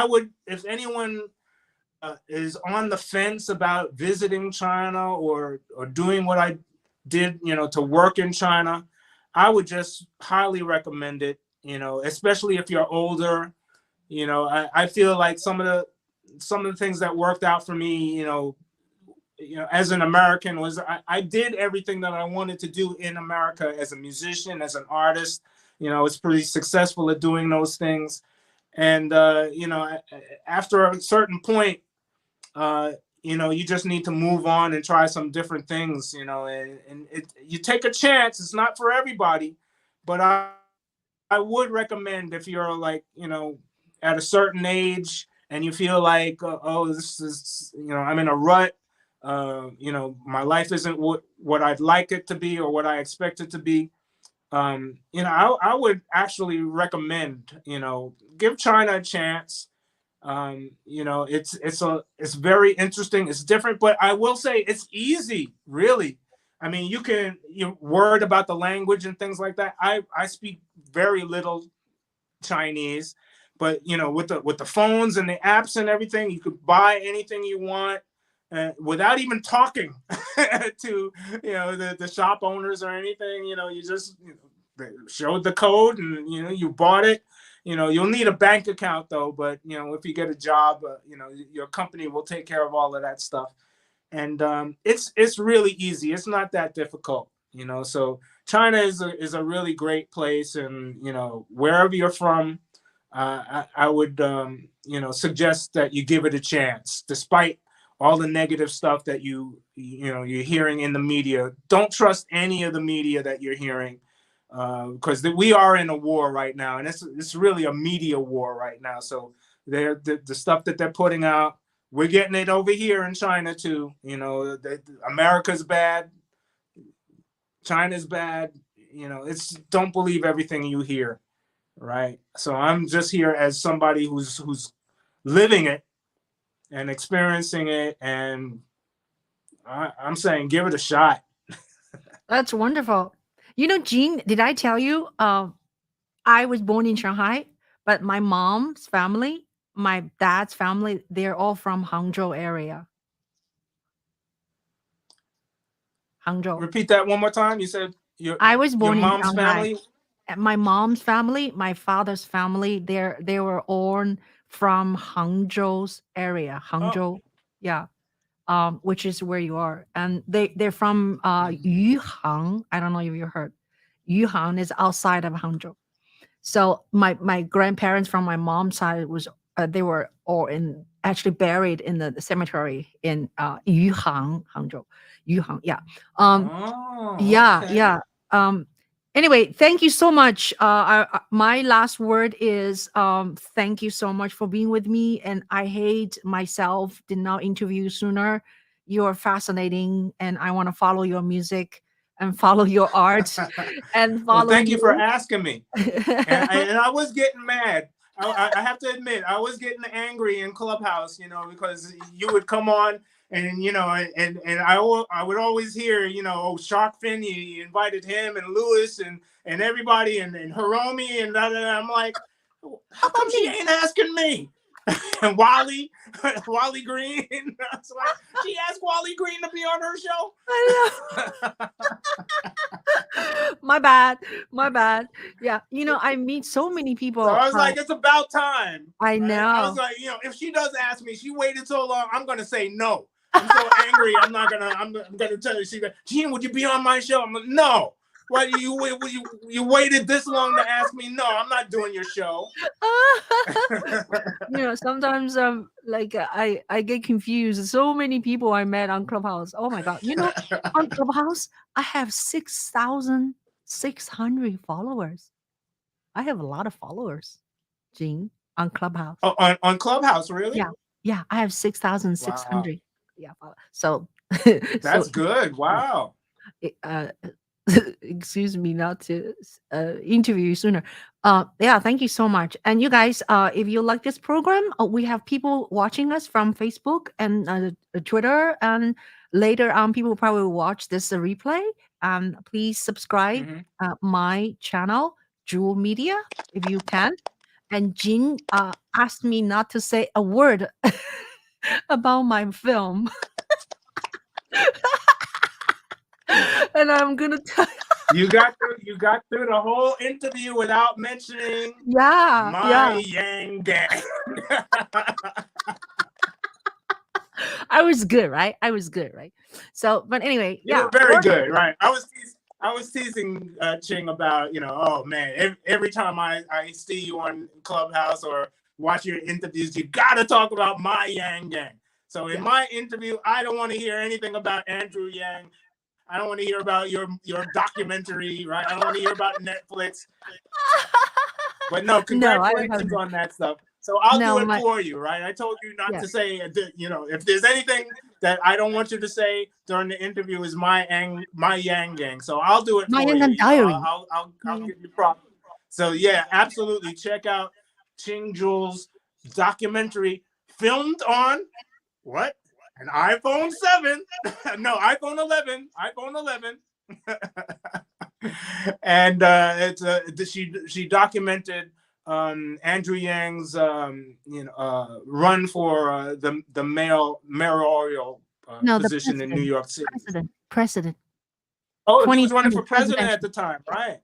would, if anyone is on the fence about visiting China or doing what I did, to work in China, I would just highly recommend it. Especially if you're older. I feel like some of the things that worked out for me, as an American, was I did everything that I wanted to do in America as a musician, as an artist. I was pretty successful at doing those things. And, after a certain point, you just need to move on and try some different things, and you take a chance. It's not for everybody, but I would recommend, if you're like, at a certain age and you feel like, this is, I'm in a rut, my life isn't what I'd like it to be or what I expect it to be. I would actually recommend, give China a chance. It's very interesting. It's different, but I will say it's easy, really. I mean, you're worried about the language and things like that. I speak very little Chinese, but with the phones and the apps and everything, you could buy anything you want without even talking to the shop owners or anything. You just showed the code, and you bought it. You'll need a bank account though, but if you get a job, your company will take care of all of that stuff. And it's really easy. It's not that difficult, So China is a really great place, and wherever you're from, I would suggest that you give it a chance, despite all the negative stuff that you're hearing in the media. Don't trust any of the media that you're hearing, because we are in a war right now, and it's really a media war right now. So the stuff that they're putting out, we're getting it over here in China too. America's bad, China's bad. it's don't believe everything you hear, right? So I'm just here as somebody who's living it and experiencing it, and I'm saying give it a shot. That's wonderful. You know, Jean, did I tell you? I was born in Shanghai, but my mom's family, my dad's family, they're all from Hangzhou area. Hangzhou. Repeat that one more time. You said your I was your born in mom's Shanghai. family. My mom's family, my father's family, they were all from Hangzhou's area. Oh. Hangzhou, yeah, which is where you are, and they're from Mhm. Yuhang. I don't know if you heard. Yuhang is outside of Hangzhou. So my grandparents from my mom's side was they were all in actually buried in the cemetery in Yuhang, Hangzhou, Yuhang. Yeah. Um, Oh, yeah, okay. yeah. Um, anyway, thank you so much. My last word is thank you so much for being with me. And I hate myself did not interview you sooner. You are fascinating, and I want to follow your music and follow your art and Well, follow thank you for you. asking me. And I was getting mad. I have to admit, I was getting angry in Clubhouse, because you would come on and I would always hear, oh, Shark Fin, he invited him and Lewis and everybody and Hiromi and I'm like, how come she ain't asking me? And Wally Green. I was like, she asked Wally Green to be on her show. I know. My bad. My bad. Yeah. I meet so many So people. I was like, it's about time. I Right? I was know. like, if she does ask me, she waited so long, I'm gonna say no. I'm so angry. I'm gonna tell her. She goes, Gene, would you be on my show? I'm like, no. Why you waited this long to ask me? No, I'm not doing your show. Sometimes like I get confused. So many people I met on Clubhouse. Oh my god. On Clubhouse, I have 6,600 followers. I have a lot of followers, Jean, on Clubhouse. Oh, on Clubhouse, really? Yeah. Yeah, I have Wow, 6,600. Yeah. So so that's good. yeah. Wow. Uh, excuse me not to interview you sooner. Yeah, thank you so much. And you guys, if you like this program, we have people watching us from Facebook and Twitter, and later on, people will probably watch this replay. Please subscribe Mm-hmm. my channel, Juhl Media, if you can. And Jin asked me not to say a word about my film. And I'm gonna tell You got through the whole interview without mentioning yeah, my yeah. Yang Gang. I was good, right? I was good, right? So, but anyway, You yeah. were very good, right? I was teasing Ching about, oh man, every time I see you on Clubhouse or watch your interviews, you gotta talk about my Yang Gang. So in Yeah. my interview, I don't want to hear anything about Andrew Yang. I don't want to hear about your documentary, right? I don't want to hear about Netflix. But no, No, I don't have congratulations on that stuff. So I'll do no it my for you, right? I told you not yeah. to say, if there's anything that I don't want you to say during the interview is my Yang Gang. So I'll do it My for you. Yangon diary. I'll give you props. So yeah, absolutely. Check out Ching Juhl's documentary filmed on what? An iPhone 7. No, iPhone 11. iPhone 11. And she documented Andrew Yang's run for the mayoral No, the position in New York City. president. Oh, he was running 2020 for president at presidential. the time, right?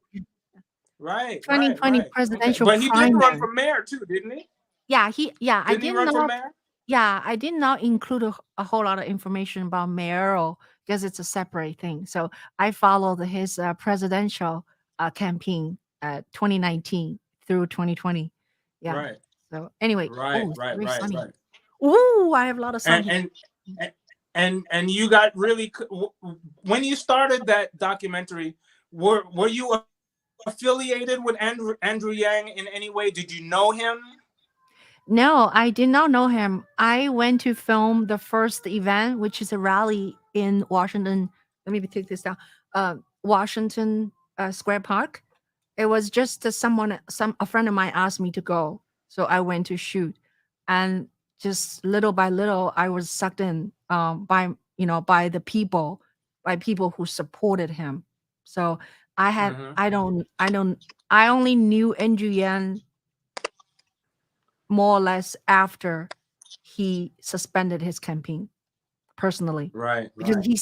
Right, right, 2020 right. Okay, presidential but he did run primary. for mayor too, didn't he? Yeah, I Didn't he did run for not. mayor? Yeah, I did not include a whole lot of information about mayoral because it's a separate thing. So I followed his presidential campaign 2019 through 2020. Yeah. Right, So anyway, right, oh, it's right, very right, sunny. right. Ooh, I have a lot of sun And here. and you got really when you started that documentary, were you affiliated with Andrew Yang in any way? Did you know him? No, I did not know him. I went to film the first event, which is a rally in Washington. Let me take this down. Washington, Square Park. It was just a friend of mine asked me to go, so I went to shoot, and just little by little, I was sucked in by by the people, by people who supported him. So Hmm. I only knew Andrew Yan more or less after he suspended his campaign personally, Right, because right, he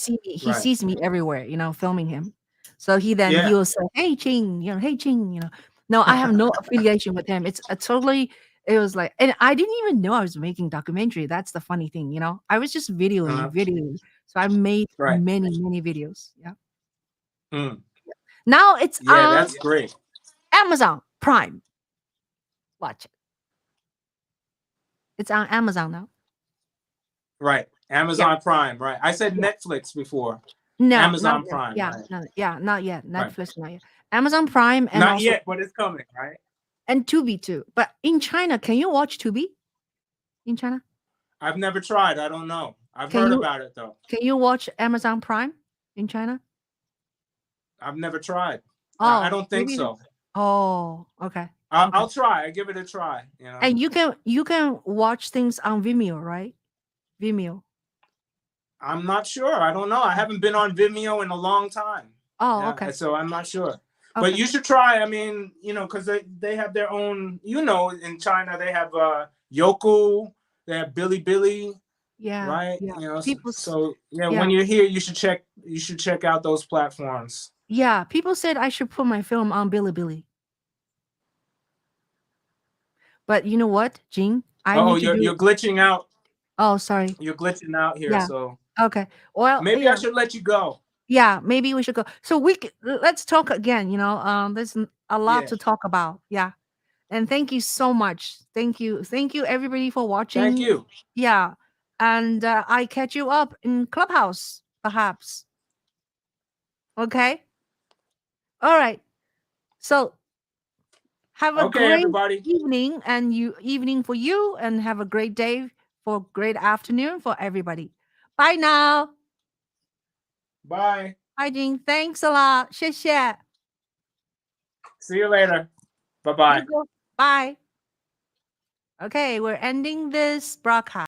right. sees me everywhere, filming him. So he Yeah. will say, "Hey Ching, hey Ching." No, I have no affiliation with him. It's a totally. It was like, and I didn't even know I was making documentary. That's the funny thing. I was just Uh-huh. videoing. So I made Right. many videos. Yeah. Mm. Now it's Yeah, on that's great. Amazon Prime. Watch it. It's on Amazon now. Right. Yeah. Amazon Prime. Right. I said Yeah. Netflix before. No, not Amazon yet. Prime. Yeah, Right. no, yeah, not yet. Right. Netflix, not yet. Amazon Prime and Not also yet, but it's coming. Right. and Tubi too. But in China, can you watch Tubi in China? I've never tried. I don't know. I've Can heard you about it though. watch Amazon Prime in China? I've never tried. I Oh, don't think maybe. so. Oh, okay, okay. I'll try. I give it a try. And you can watch things on Vimeo, right? Vimeo. I'm not sure. I don't know. I haven't been on Vimeo in a long time. Oh, Yeah, okay, so I'm not sure. But okay. you should try. I mean, because they have their own. In China they have Yoku, they have Billy, Yeah, right? yeah. So, yeah, Yeah, when you're here, you should check out those platforms. yeah. People said I should put my film on Bilibili, but you know what, Jing? I Oh, need to you're do. glitching out. Oh, sorry. You're glitching out here. Yeah. So Okay. Well, maybe I should let you go. yeah, maybe we should go. So let's talk again. There's a lot Yeah. to talk about. Yeah, and thank you so much. Thank you everybody for Thank watching. you. Yeah, and I catch you up in Clubhouse perhaps. Okay. All right. So have a Okay, great everybody. evening for you, and have a great day for great afternoon for everybody. Bye now. Bye. Bye, Jing. Thanks a lot. 谢谢. See you later. Bye You bye. go. Bye. Okay, we're ending this broadcast.